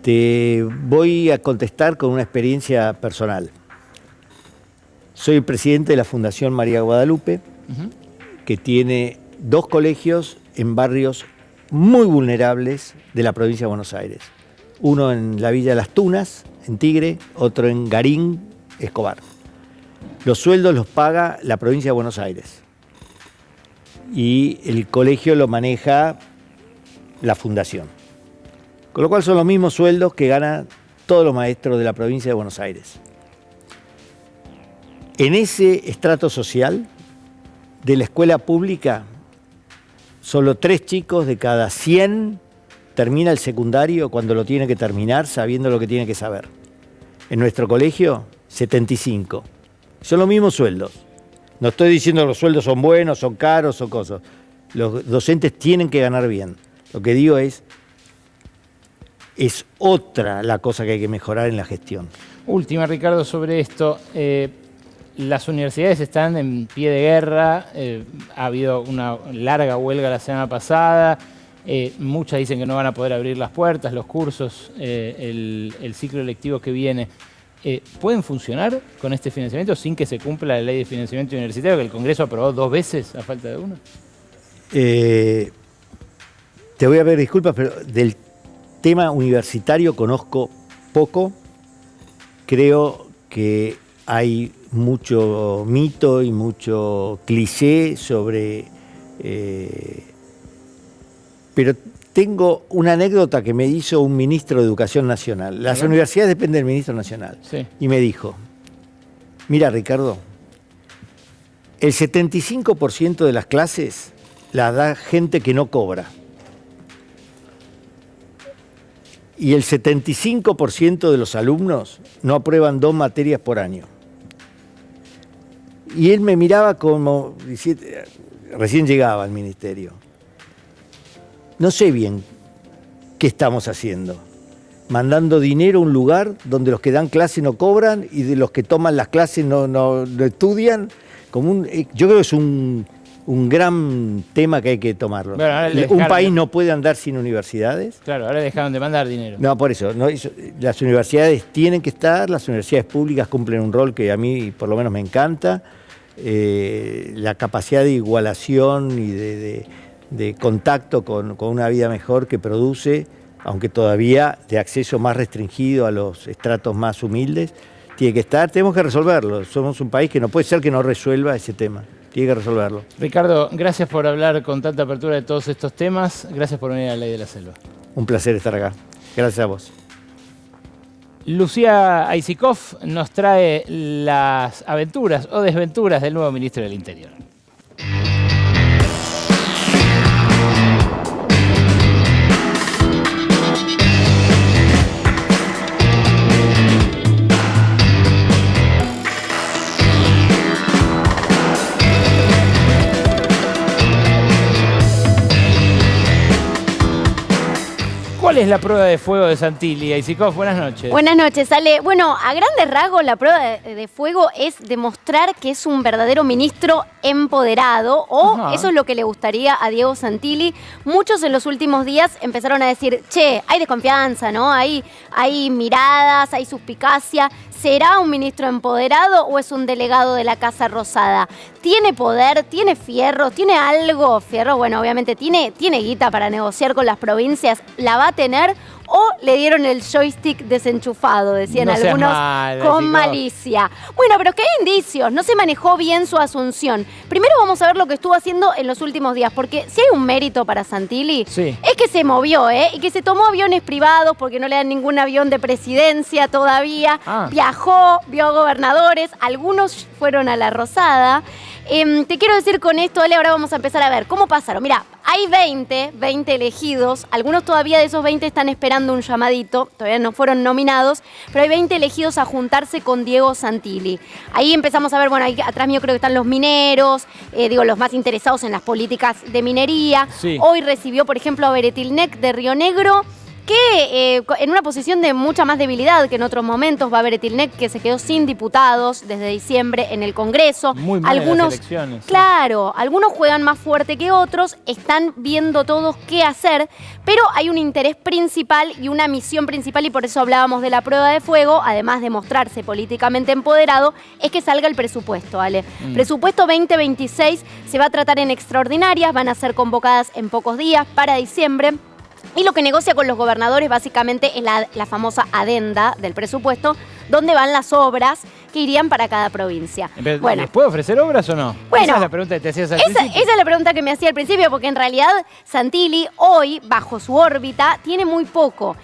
Te voy a contestar con una experiencia personal. Soy el presidente de la Fundación María Guadalupe, uh-huh, que tiene 2 colegios en barrios muy vulnerables de la provincia de Buenos Aires. Uno en la Villa de las Tunas, en Tigre, otro en Garín, Escobar. Los sueldos los paga la provincia de Buenos Aires y el colegio lo maneja la fundación. Con lo cual son los mismos sueldos que ganan todos los maestros de la provincia de Buenos Aires. En ese estrato social de la escuela pública, solo 3 chicos de cada 100 termina el secundario cuando lo tiene que terminar sabiendo lo que tiene que saber. En nuestro colegio, 75. Son los mismos sueldos. No estoy diciendo que los sueldos son buenos, son caros, son cosas. Los docentes tienen que ganar bien. Lo que digo es otra la cosa que hay que mejorar en la gestión. Última, Ricardo, sobre esto. Las universidades están en pie de guerra. Ha habido una larga huelga la semana pasada. Muchas dicen que no van a poder abrir las puertas, los cursos, el ciclo lectivo que viene. ¿Pueden funcionar con este financiamiento sin que se cumpla la ley de financiamiento universitario que el Congreso aprobó 2 veces a falta de una? Te voy a pedir disculpas, pero del tema universitario conozco poco. Creo que hay mucho mito y mucho cliché sobre... pero tengo una anécdota que me hizo un ministro de Educación Nacional. Las universidades dependen del ministro nacional. Sí. Y me dijo, mira Ricardo, el 75% de las clases las da gente que no cobra. Y el 75% de los alumnos no aprueban 2 materias por año. Y él me miraba como, recién llegaba al ministerio. No sé bien qué estamos haciendo. Mandando dinero a un lugar donde los que dan clase no cobran y de los que toman las clases no estudian. Yo creo que es un gran tema que hay que tomarlo. Bueno, un país no puede andar sin universidades. Claro, ahora dejaron de mandar dinero. No, por eso. Las universidades tienen que estar, las universidades públicas cumplen un rol que a mí por lo menos me encanta. La capacidad de igualación y de contacto con una vida mejor que produce, aunque todavía de acceso más restringido a los estratos más humildes, tiene que estar, tenemos que resolverlo. Somos un país que no puede ser que no resuelva ese tema, tiene que resolverlo. Ricardo, gracias por hablar con tanta apertura de todos estos temas, gracias por venir a La Ley de la Selva. Un placer estar acá, gracias a vos. Lucía Aisikov nos trae las aventuras o desventuras del nuevo ministro del Interior. ¿Cuál es la prueba de fuego de Santilli? Aisikov, buenas noches. Buenas noches, Ale. Bueno, a grandes rasgos la prueba de fuego es demostrar que es un verdadero ministro empoderado, o eso es lo que le gustaría a Diego Santilli. Muchos en los últimos días empezaron a decir, che, hay desconfianza, ¿no? Hay miradas, hay suspicacia. ¿Será un ministro empoderado o es un delegado de la Casa Rosada? ¿Tiene poder? ¿Tiene fierro? ¿Tiene algo? Fierro, bueno, obviamente tiene guita para negociar con las provincias. ¿La va a tener? ¿O le dieron el joystick desenchufado? Decían algunos con malicia. Bueno, pero que hay indicios. No se manejó bien su asunción. Primero vamos a ver lo que estuvo haciendo en los últimos días, porque si hay un mérito para Santilli, es que se movió, y que se tomó aviones privados porque no le dan ningún avión de presidencia todavía. Viajó, vio gobernadores, algunos fueron a la Rosada. Te quiero decir con esto, Ale, ahora vamos a empezar a ver cómo pasaron. Mira, hay 20 elegidos. Algunos todavía de esos 20 están esperando un llamadito. Todavía no fueron nominados. Pero hay 20 elegidos a juntarse con Diego Santilli. Ahí empezamos a ver, bueno, ahí atrás mío creo que están los mineros, los más interesados en las políticas de minería. Sí. Hoy recibió, por ejemplo, a Beretilnec de Río Negro, que en una posición de mucha más debilidad que en otros momentos. Va a Beretilnec, que se quedó sin diputados desde diciembre en el Congreso. Muy mal en las elecciones. Claro, algunos juegan más fuerte que otros, están viendo todos qué hacer, pero hay un interés principal y una misión principal, y por eso hablábamos de la prueba de fuego, además de mostrarse políticamente empoderado, es que salga el presupuesto, Ale. Presupuesto 2026 se va a tratar en extraordinarias, van a ser convocadas en pocos días para diciembre. Y lo que negocia con los gobernadores básicamente es la famosa adenda del presupuesto, donde van las obras que irían para cada provincia. Bueno, ¿les puedo ofrecer obras o no? Bueno, esa es la pregunta que te hacías al principio. Esa es la pregunta que me hacía al principio, porque en realidad Santilli hoy, bajo su órbita, tiene muy poco.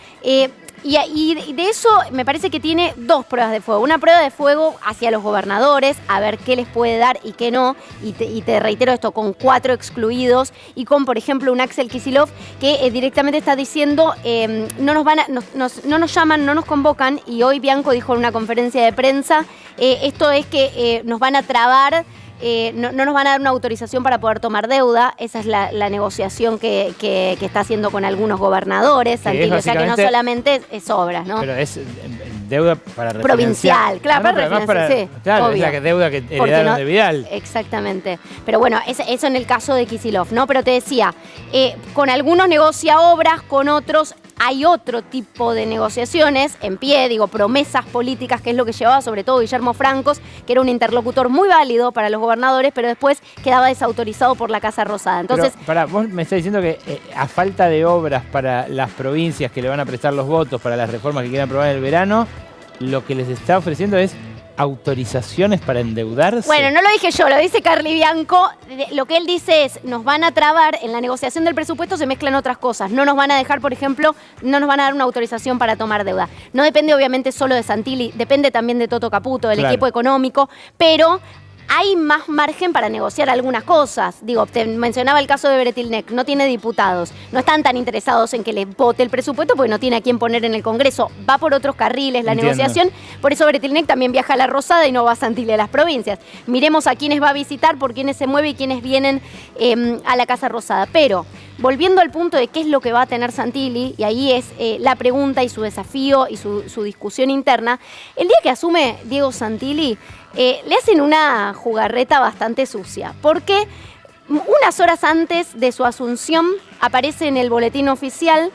Y de eso me parece que tiene dos pruebas de fuego. Una prueba de fuego hacia los gobernadores, a ver qué les puede dar y qué no. Y te reitero esto, con 4 excluidos y con, por ejemplo, un Axel Kicillof que directamente está diciendo no nos llaman, no nos convocan. Y hoy Bianco dijo en una conferencia de prensa, esto es que nos van a trabar. No nos van a dar una autorización para poder tomar deuda. Esa es la negociación que está haciendo con algunos gobernadores, Santilli. O sea que no solamente es obras, ¿no? Pero es deuda para provincial, claro, para refinanciar, sí. Claro, obvio. Es la deuda que heredaron de Vidal. Exactamente. Pero bueno, eso en el caso de Kicillof, ¿no? Pero te decía, con algunos negocia obras, con otros hay otro tipo de negociaciones en pie, promesas políticas, que es lo que llevaba sobre todo Guillermo Francos, que era un interlocutor muy válido para los gobernadores, pero después quedaba desautorizado por la Casa Rosada. Entonces, vos me estás diciendo que a falta de obras para las provincias que le van a prestar los votos para las reformas que quieran aprobar en el verano, lo que les está ofreciendo es autorizaciones para endeudarse? Bueno, no lo dije yo, lo dice Carly Bianco. Lo que él dice es, nos van a trabar, en la negociación del presupuesto se mezclan otras cosas. No nos van a dejar, por ejemplo, no nos van a dar una autorización para tomar deuda. No depende obviamente solo de Santilli, depende también de Toto Caputo, del equipo económico, pero hay más margen para negociar algunas cosas. Digo, te mencionaba el caso de Bretilnec, no tiene diputados, no están tan interesados en que le vote el presupuesto porque no tiene a quién poner en el Congreso. Va por otros carriles la negociación, por eso Bretilnec también viaja a La Rosada y no va a Santilli a las provincias. Miremos a quiénes va a visitar, por quiénes se mueve y quiénes vienen a la Casa Rosada. Pero volviendo al punto de qué es lo que va a tener Santilli, y ahí es la pregunta y su desafío y su discusión interna, el día que asume Diego Santilli, le hacen una jugarreta bastante sucia, porque unas horas antes de su asunción aparece en el boletín oficial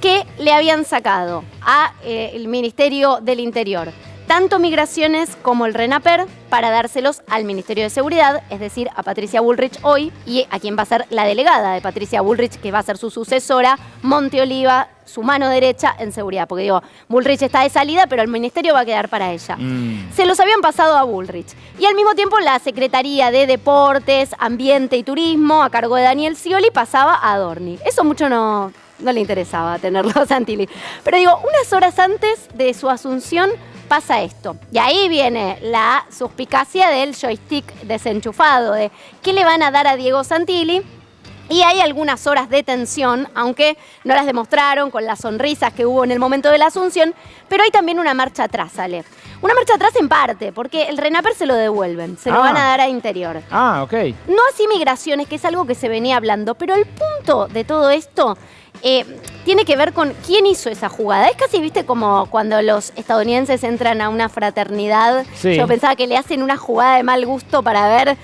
que le habían sacado al Ministerio del Interior tanto Migraciones como el RENAPER para dárselos al Ministerio de Seguridad, es decir, a Patricia Bullrich hoy, y a quien va a ser la delegada de Patricia Bullrich, que va a ser su sucesora, Monte Oliva, su mano derecha en seguridad. Porque digo, Bullrich está de salida, pero el ministerio va a quedar para ella. Se los habían pasado a Bullrich. Y al mismo tiempo la Secretaría de Deportes, Ambiente y Turismo, a cargo de Daniel Scioli, pasaba a Adorni. Eso mucho no le interesaba tenerlo a Santilli. Pero digo, unas horas antes de su asunción pasa esto. Y ahí viene la suspicacia del joystick desenchufado, de qué le van a dar a Diego Santilli. Y hay algunas horas de tensión, aunque no las demostraron con las sonrisas que hubo en el momento de la asunción, pero hay también una marcha atrás, Ale. Una marcha atrás en parte, porque el RENAPER se lo devuelven, se lo van a dar a Interior. Ok. No así Migraciones, que es algo que se venía hablando, pero el punto de todo esto tiene que ver con quién hizo esa jugada. Es casi, viste, como cuando los estadounidenses entran a una fraternidad. Sí. Yo pensaba que le hacen una jugada de mal gusto para ver,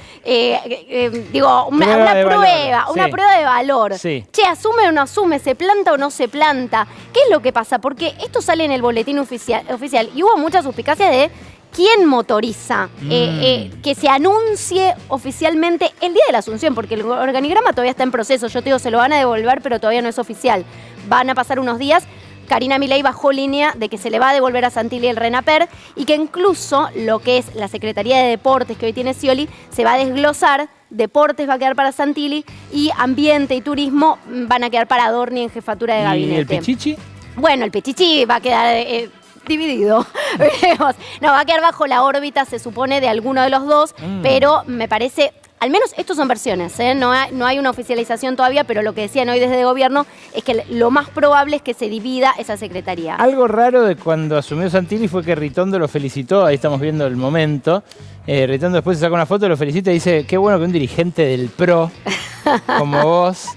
una prueba de valor. Sí. Che, ¿asume o no asume? ¿Se planta o no se planta? ¿Qué es lo que pasa? Porque esto sale en el boletín oficial y hubo mucha suspicacia de quién motoriza que se anuncie oficialmente el día de la asunción, porque el organigrama todavía está en proceso. Yo te digo, se lo van a devolver, pero todavía no es oficial. Van a pasar unos días. Karina Milei bajó línea de que se le va a devolver a Santilli el RENAPER y que incluso lo que es la Secretaría de Deportes que hoy tiene Scioli se va a desglosar. Deportes va a quedar para Santilli y Ambiente y Turismo van a quedar para Adorni en jefatura de gabinete. ¿Y el Pichichi? Bueno, el Pichichi va a quedar dividido. No, va a quedar bajo la órbita, se supone, de alguno de los dos, pero me parece, al menos estos son versiones, no hay una oficialización todavía, pero lo que decían hoy desde el gobierno es que lo más probable es que se divida esa secretaría. Algo raro de cuando asumió Santilli fue que Ritondo lo felicitó, ahí estamos viendo el momento. Ritondo después se saca una foto, lo felicita y dice, qué bueno que un dirigente del PRO como vos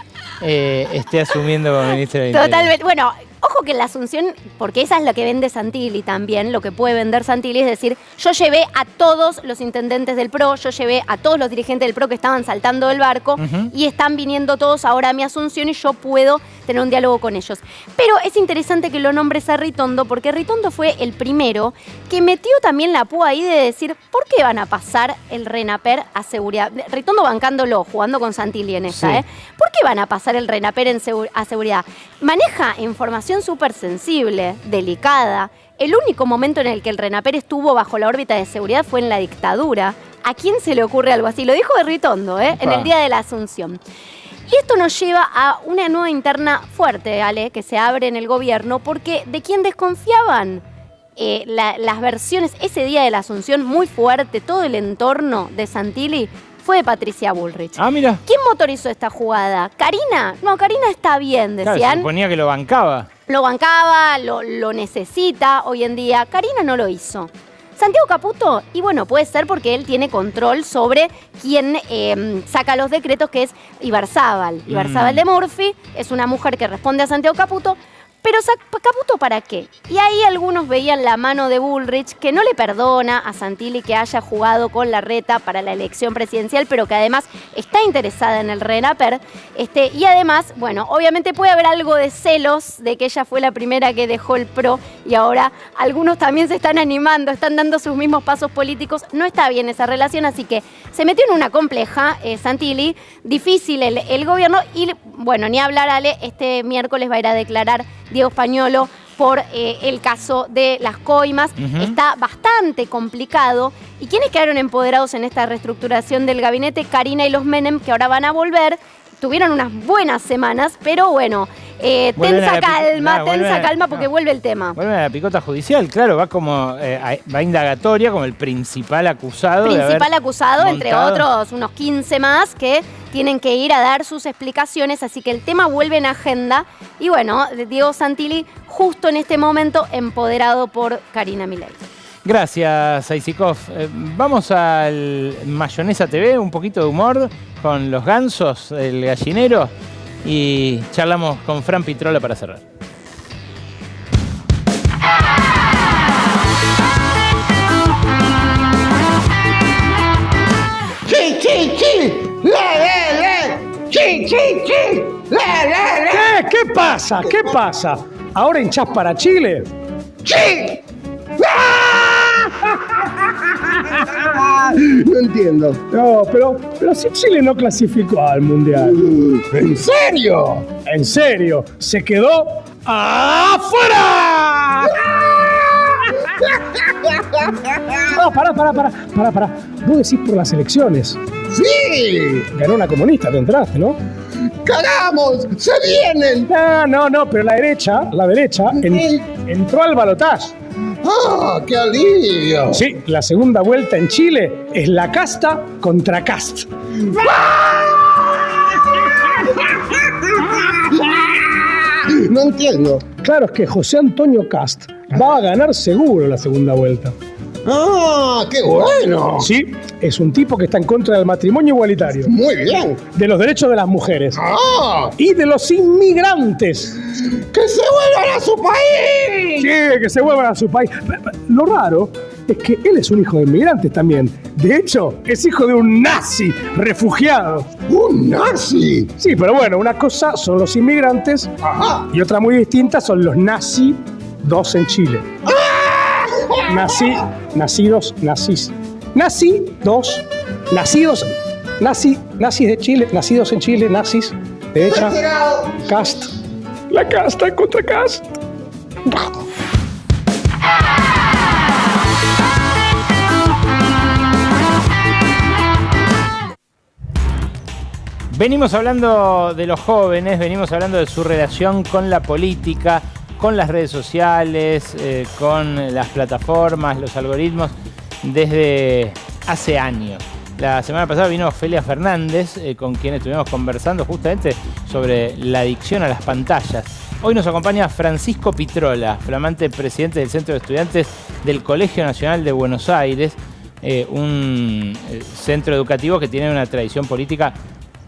esté asumiendo como ministro del Interior. Totalmente. Bueno, ojo que la asunción, porque esa es lo que vende Santilli también, lo que puede vender Santilli es decir, yo llevé a todos los intendentes del PRO, yo llevé a todos los dirigentes del PRO que estaban saltando del barco y están viniendo todos ahora a mi asunción y yo puedo tener un diálogo con ellos. Pero es interesante que lo nombres a Ritondo, porque Ritondo fue el primero que metió también la púa ahí de decir, ¿por qué van a pasar el RENAPER a seguridad? Ritondo bancándolo, jugando con Santilli en esa, sí. ¿Por qué van a pasar el RENAPER a seguridad? Maneja información súper sensible, delicada. El único momento en el que el RENAPER estuvo bajo la órbita de seguridad fue en la dictadura. ¿A quién se le ocurre algo así? Lo dijo Ritondo, en el día de la asunción. Y esto nos lleva a una nueva interna fuerte, Ale, que se abre en el gobierno, porque ¿de quién desconfiaban? Las versiones, ese día de la asunción, muy fuerte, todo el entorno de Santilli fue de Patricia Bullrich. Ah, mira. ¿Quién motorizó esta jugada? ¿Karina? No, Karina está bien, decían. Claro, se suponía que lo bancaba. Lo bancaba, lo necesita hoy en día. Karina no lo hizo. Santiago Caputo, y bueno, puede ser porque él tiene control sobre quién saca los decretos, que es Ibarzábal. Ibarzábal de Murphy es una mujer que responde a Santiago Caputo, pero ¿Caputo para qué? Y ahí algunos veían la mano de Bullrich, que no le perdona a Santilli que haya jugado con la reta para la elección presidencial, pero que además está interesada en el RENAPER. Y además, bueno, obviamente puede haber algo de celos de que ella fue la primera que dejó el PRO y ahora algunos también se están animando, están dando sus mismos pasos políticos. No está bien esa relación, así que se metió en una compleja, Santilli, difícil el gobierno y, bueno, ni hablar, Ale, este miércoles va a ir a declarar Diego Españolo por el caso de las coimas. Está bastante complicado. ¿Y quiénes quedaron empoderados en esta reestructuración del gabinete? Carina y los Menem, que ahora van a volver. Tuvieron unas buenas semanas, pero bueno, tensa calma porque vuelve el tema. Vuelve a la picota judicial, claro, va como va indagatoria como el principal acusado. Entre otros unos 15 más que tienen que ir a dar sus explicaciones, así que el tema vuelve en agenda. Y bueno, Diego Santilli justo en este momento empoderado por Karina Milei. Gracias, Aisikov. Vamos al Mayonesa TV, un poquito de humor con los gansos, el gallinero, y charlamos con Fran Pitrola para cerrar. ¡Chi, chi, chi! ¡Le! ¡Chi, chi, chi! ¡Le! ¿Qué pasa? ¿Qué pasa? ¿Ahora hinchás para Chile? ¡Chi! No entiendo. No, pero si Chile no clasificó al Mundial. ¿En serio? En serio, se quedó afuera. No, pará. Vos decís por las elecciones. ¡Sí! Ganó una comunista, te enteraste, ¿no? ¡Cagamos! ¡Se vienen! No, pero la derecha entró al balotaje. ¡Ah, qué alivio! Sí, la segunda vuelta en Chile es la casta contra Cast. No entiendo. Claro, es que José Antonio Cast va a ganar seguro la segunda vuelta. ¡Ah, qué bueno! Sí, es un tipo que está en contra del matrimonio igualitario. Muy bien. De los derechos de las mujeres. ¡Ah! Y de los inmigrantes. ¡Que se vuelvan a su país! Sí, que se vuelvan a su país. Lo raro es que él es un hijo de inmigrantes también. De hecho, es hijo de un nazi refugiado. ¡Un nazi! Sí, pero bueno, una cosa son los inmigrantes. Ajá. Y otra muy distinta son los nazis en Chile. Nazis. Nazis de Chile, nacidos en Chile, nazis, derecha, Cast, la casta contra Cast. Venimos hablando de los jóvenes, venimos hablando de su relación con la política, con las redes sociales, con las plataformas, los algoritmos, desde hace años. La semana pasada vino Ofelia Fernández, con quien estuvimos conversando justamente sobre la adicción a las pantallas. Hoy nos acompaña Francisco Pitrola, flamante presidente del Centro de Estudiantes del Colegio Nacional de Buenos Aires, un centro educativo que tiene una tradición política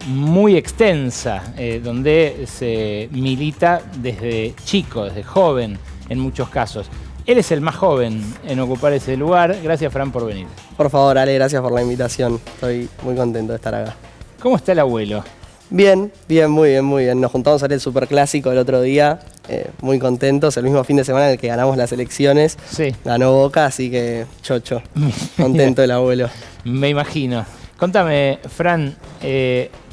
muy extensa, donde se milita desde chico, desde joven en muchos casos. Él es el más joven en ocupar ese lugar. Gracias, Fran, por venir. Por favor, Ale, gracias por la invitación. Estoy muy contento de estar acá. ¿Cómo está el abuelo? Bien, muy bien. Nos juntamos a ver el Superclásico el otro día, muy contentos. El mismo fin de semana en el que ganamos las elecciones. Sí. Ganó Boca, así que chocho. Contento el abuelo. Me imagino. Contame, Fran,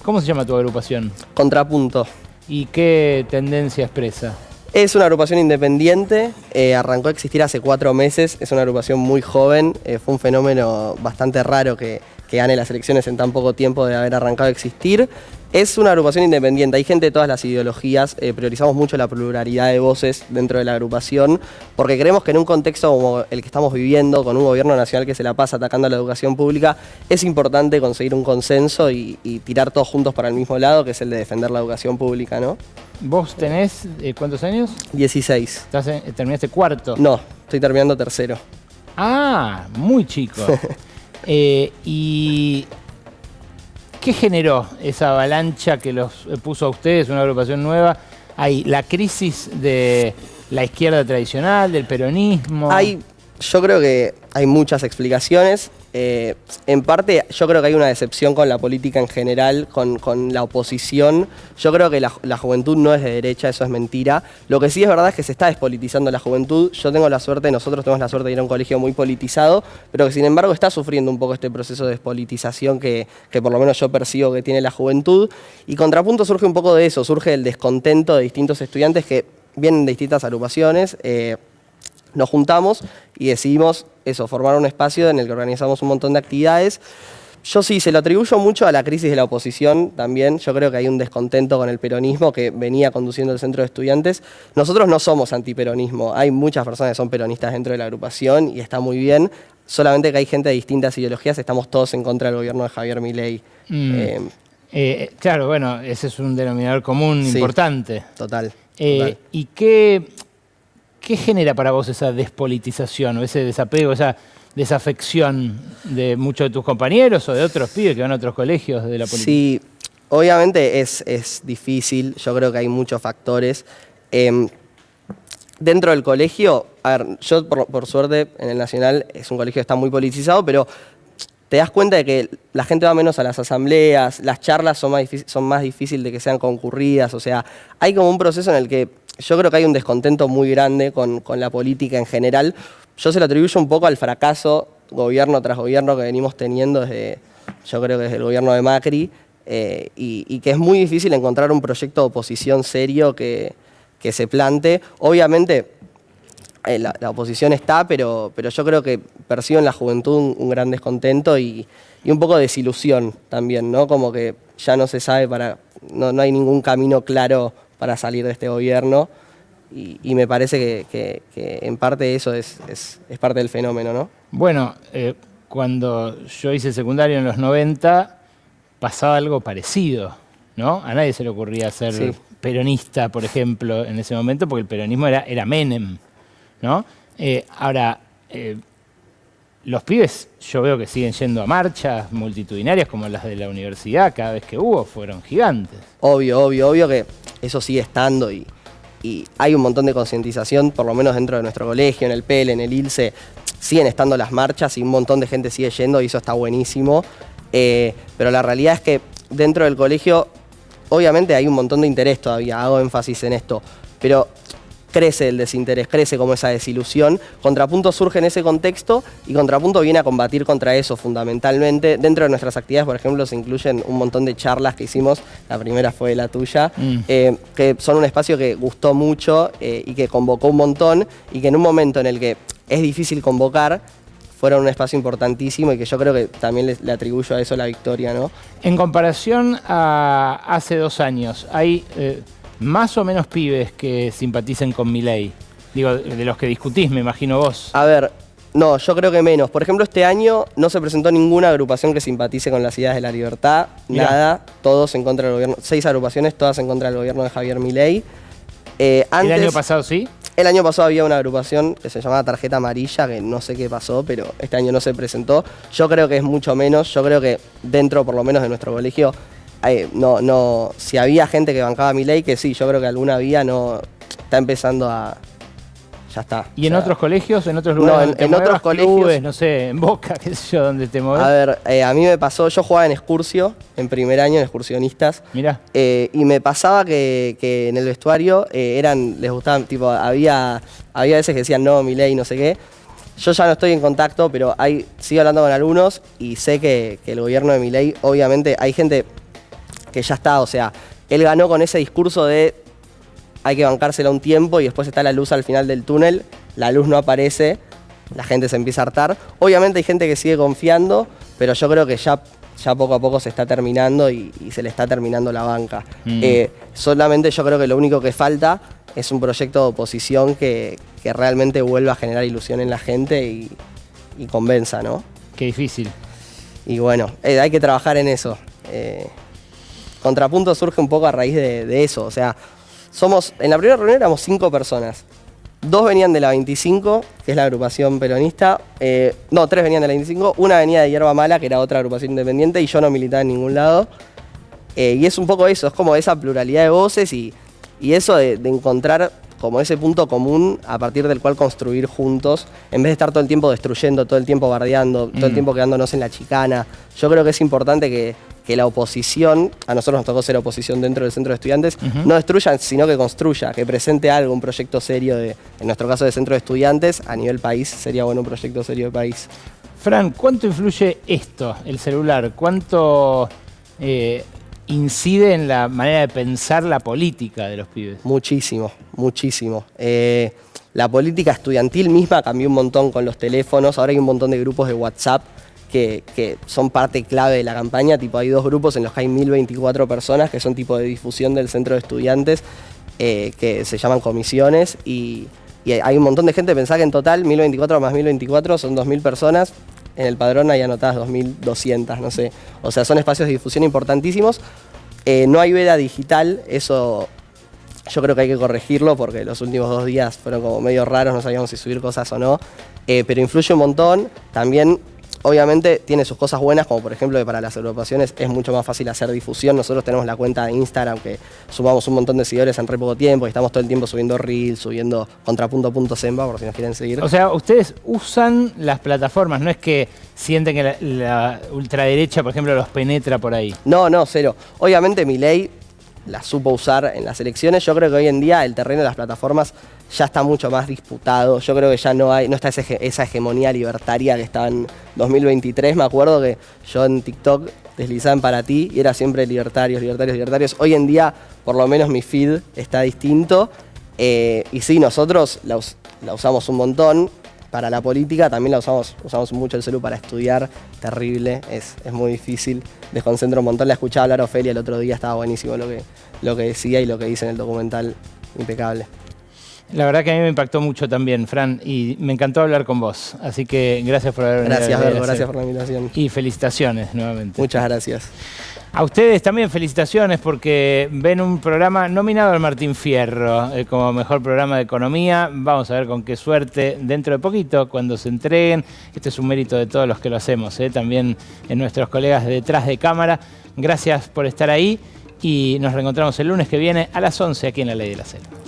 ¿cómo se llama tu agrupación? Contrapunto. ¿Y qué tendencia expresa? Es una agrupación independiente, arrancó a existir hace 4 meses, es una agrupación muy joven, fue un fenómeno bastante raro que gane las elecciones en tan poco tiempo de haber arrancado a existir. Es una agrupación independiente, hay gente de todas las ideologías, priorizamos mucho la pluralidad de voces dentro de la agrupación, porque creemos que en un contexto como el que estamos viviendo, con un gobierno nacional que se la pasa atacando a la educación pública, es importante conseguir un consenso y tirar todos juntos para el mismo lado, que es el de defender la educación pública, ¿no? ¿Vos tenés cuántos años? 16. ¿Terminaste cuarto? No, estoy terminando tercero. Ah, muy chico. ¿Y qué generó esa avalancha que los puso a ustedes, una agrupación nueva? Hay la crisis de la izquierda tradicional, del peronismo. Yo creo que hay muchas explicaciones. En parte, yo creo que hay una decepción con la política en general, con la oposición. Yo creo que la juventud no es de derecha, eso es mentira. Lo que sí es verdad es que se está despolitizando la juventud. Nosotros tenemos la suerte de ir a un colegio muy politizado, pero que sin embargo está sufriendo un poco este proceso de despolitización que por lo menos yo percibo que tiene la juventud. Y Contrapunto surge un poco de eso, surge el descontento de distintos estudiantes que vienen de distintas agrupaciones, nos juntamos y decidimos eso, formar un espacio en el que organizamos un montón de actividades. Yo sí, se lo atribuyo mucho a la crisis de la oposición también. Yo creo que hay un descontento con el peronismo que venía conduciendo el centro de estudiantes. Nosotros no somos antiperonismo. Hay muchas personas que son peronistas dentro de la agrupación y está muy bien. Solamente que hay gente de distintas ideologías. Estamos todos en contra del gobierno de Javier Milei. Claro, bueno, ese es un denominador común Sí, importante. Total. ¿Y qué genera para vos esa despolitización o ese desapego, esa desafección de muchos de tus compañeros o de otros pibes que van a otros colegios de la política? Sí, obviamente es difícil. Yo creo que hay muchos factores. Dentro del colegio, a ver, yo por suerte en el Nacional es un colegio que está muy politizado, pero te das cuenta de que la gente va menos a las asambleas, las charlas son más difíciles de que sean concurridas, o sea, hay como un proceso en el que yo creo que hay un descontento muy grande con la política en general. Yo se lo atribuyo un poco al fracaso gobierno tras gobierno que venimos teniendo yo creo que desde el gobierno de Macri, y que es muy difícil encontrar un proyecto de oposición serio que se plante. Obviamente la oposición está, pero yo creo que percibo en la juventud un gran descontento y un poco de desilusión también, ¿no? Como que ya no se sabe, no hay ningún camino claro para salir de este gobierno. Y me parece que en parte eso es parte del fenómeno, ¿no? Bueno, cuando yo hice secundario en los 90, pasaba algo parecido, ¿no? A nadie se le ocurría ser peronista, por ejemplo, en ese momento, porque el peronismo era Menem, ¿no? Ahora, los pibes yo veo que siguen yendo a marchas multitudinarias como las de la universidad, cada vez que hubo, fueron gigantes. Obvio que eso sigue estando y hay un montón de concientización, por lo menos dentro de nuestro colegio, en el PEL, en el ILSE, siguen estando las marchas y un montón de gente sigue yendo y eso está buenísimo. Pero la realidad es que dentro del colegio, obviamente hay un montón de interés todavía, hago énfasis en esto, pero crece el desinterés, crece como esa desilusión. Contrapunto surge en ese contexto y Contrapunto viene a combatir contra eso fundamentalmente. Dentro de nuestras actividades, por ejemplo, se incluyen un montón de charlas que hicimos, la primera fue la tuya, que son un espacio que gustó mucho y que convocó un montón y que en un momento en el que es difícil convocar, fueron un espacio importantísimo y que yo creo que también le atribuyo a eso la victoria, ¿no? En comparación a hace 2 años, hay más o menos pibes que simpaticen con Milei. Digo, de los que discutís, me imagino vos. A ver, no, yo creo que menos. Por ejemplo, este año no se presentó ninguna agrupación que simpatice con las ideas de la libertad, Mirá. Nada, todos en contra del gobierno, 6 agrupaciones, todas en contra del gobierno de Javier Milei. ¿El año pasado sí? El año pasado había una agrupación que se llamaba Tarjeta Amarilla, que no sé qué pasó, pero este año no se presentó. Yo creo que es mucho menos, yo creo que dentro, por lo menos, de nuestro colegio, si había gente que bancaba a Milei, que sí, yo creo que alguna había, está empezando a... Ya está. ¿Y en otros colegios, en otros lugares? No, donde te en otros muevas, colegios... clubes, no sé, en Boca, qué sé yo, donde te mueves. A ver, a mí me pasó, yo jugaba en Excursio, en primer año, en excursionistas. Mirá. Y me pasaba que en el vestuario les gustaban, tipo, había veces que decían no, Milei, no sé qué. Yo ya no estoy en contacto, pero sigo hablando con algunos y sé que el gobierno de Milei, obviamente, hay gente que ya está, o sea, él ganó con ese discurso de hay que bancársela un tiempo y después está la luz al final del túnel, la luz no aparece, la gente se empieza a hartar. Obviamente hay gente que sigue confiando, pero yo creo que ya poco a poco se está terminando y se le está terminando la banca. Solamente yo creo que lo único que falta es un proyecto de oposición que realmente vuelva a generar ilusión en la gente y convenza, ¿no? Qué difícil. Y bueno, hay que trabajar en eso. Contrapunto surge un poco a raíz de eso, o sea, en la primera reunión éramos 5 personas. 2 venían de la 25, que es la agrupación peronista. 3 venían de la 25, una venía de Hierba Mala, que era otra agrupación independiente, y yo no militaba en ningún lado. Y es un poco eso, es como esa pluralidad de voces y eso de encontrar como ese punto común a partir del cual construir juntos, en vez de estar todo el tiempo destruyendo, todo el tiempo bardeando, todo el tiempo quedándonos en la chicana. Yo creo que es importante que la oposición, a nosotros nos tocó ser oposición dentro del centro de estudiantes, no destruya, sino que construya, que presente algo, un proyecto serio, en nuestro caso de centro de estudiantes, a nivel país sería bueno un proyecto serio de país. Fran, ¿cuánto influye esto, el celular? ¿Cuánto incide en la manera de pensar la política de los pibes. Muchísimo, muchísimo. La política estudiantil misma cambió un montón con los teléfonos. Ahora hay un montón de grupos de WhatsApp que son parte clave de la campaña. Tipo, hay 2 grupos en los que hay 1024 personas que son tipo de difusión del centro de estudiantes que se llaman comisiones y hay un montón de gente. Pensá que en total 1024 más 1024 son 2000 personas. En el padrón hay anotadas 2200, no sé. O sea, son espacios de difusión importantísimos. No hay veda digital, eso yo creo que hay que corregirlo porque los últimos 2 días fueron como medio raros, no sabíamos si subir cosas o no. Pero influye un montón. También, obviamente, tiene sus cosas buenas, como por ejemplo que para las agrupaciones es mucho más fácil hacer difusión. Nosotros tenemos la cuenta de Instagram que sumamos un montón de seguidores en re poco tiempo y estamos todo el tiempo subiendo reels, subiendo contrapunto.semba por si nos quieren seguir. O sea, ustedes usan las plataformas, no es que sienten que la ultraderecha, por ejemplo, los penetra por ahí. No, cero. Obviamente Milei la supo usar en las elecciones. Yo creo que hoy en día el terreno de las plataformas ya está mucho más disputado. Yo creo que ya no está esa hegemonía libertaria que estaba en 2023. Me acuerdo que yo en TikTok deslizaba en Para Ti y era siempre libertarios, libertarios, libertarios. Hoy en día, por lo menos mi feed está distinto. Y sí, nosotros la usamos un montón. Para la política también la usamos mucho el celu para estudiar, terrible, es muy difícil, desconcentro un montón. La escuchaba hablar a Ofelia el otro día, estaba buenísimo lo que decía y lo que dice en el documental, impecable. La verdad que a mí me impactó mucho también, Fran, y me encantó hablar con vos, así que gracias por haber venido. Gracias, Bergo, gracias por la invitación. Y felicitaciones nuevamente. Muchas gracias. A ustedes también felicitaciones porque ven un programa nominado al Martín Fierro como mejor programa de economía. Vamos a ver con qué suerte dentro de poquito cuando se entreguen. Este es un mérito de todos los que lo hacemos, también en nuestros colegas de detrás de cámara. Gracias por estar ahí y nos reencontramos el lunes que viene a las 11 aquí en La Ley de la Selva.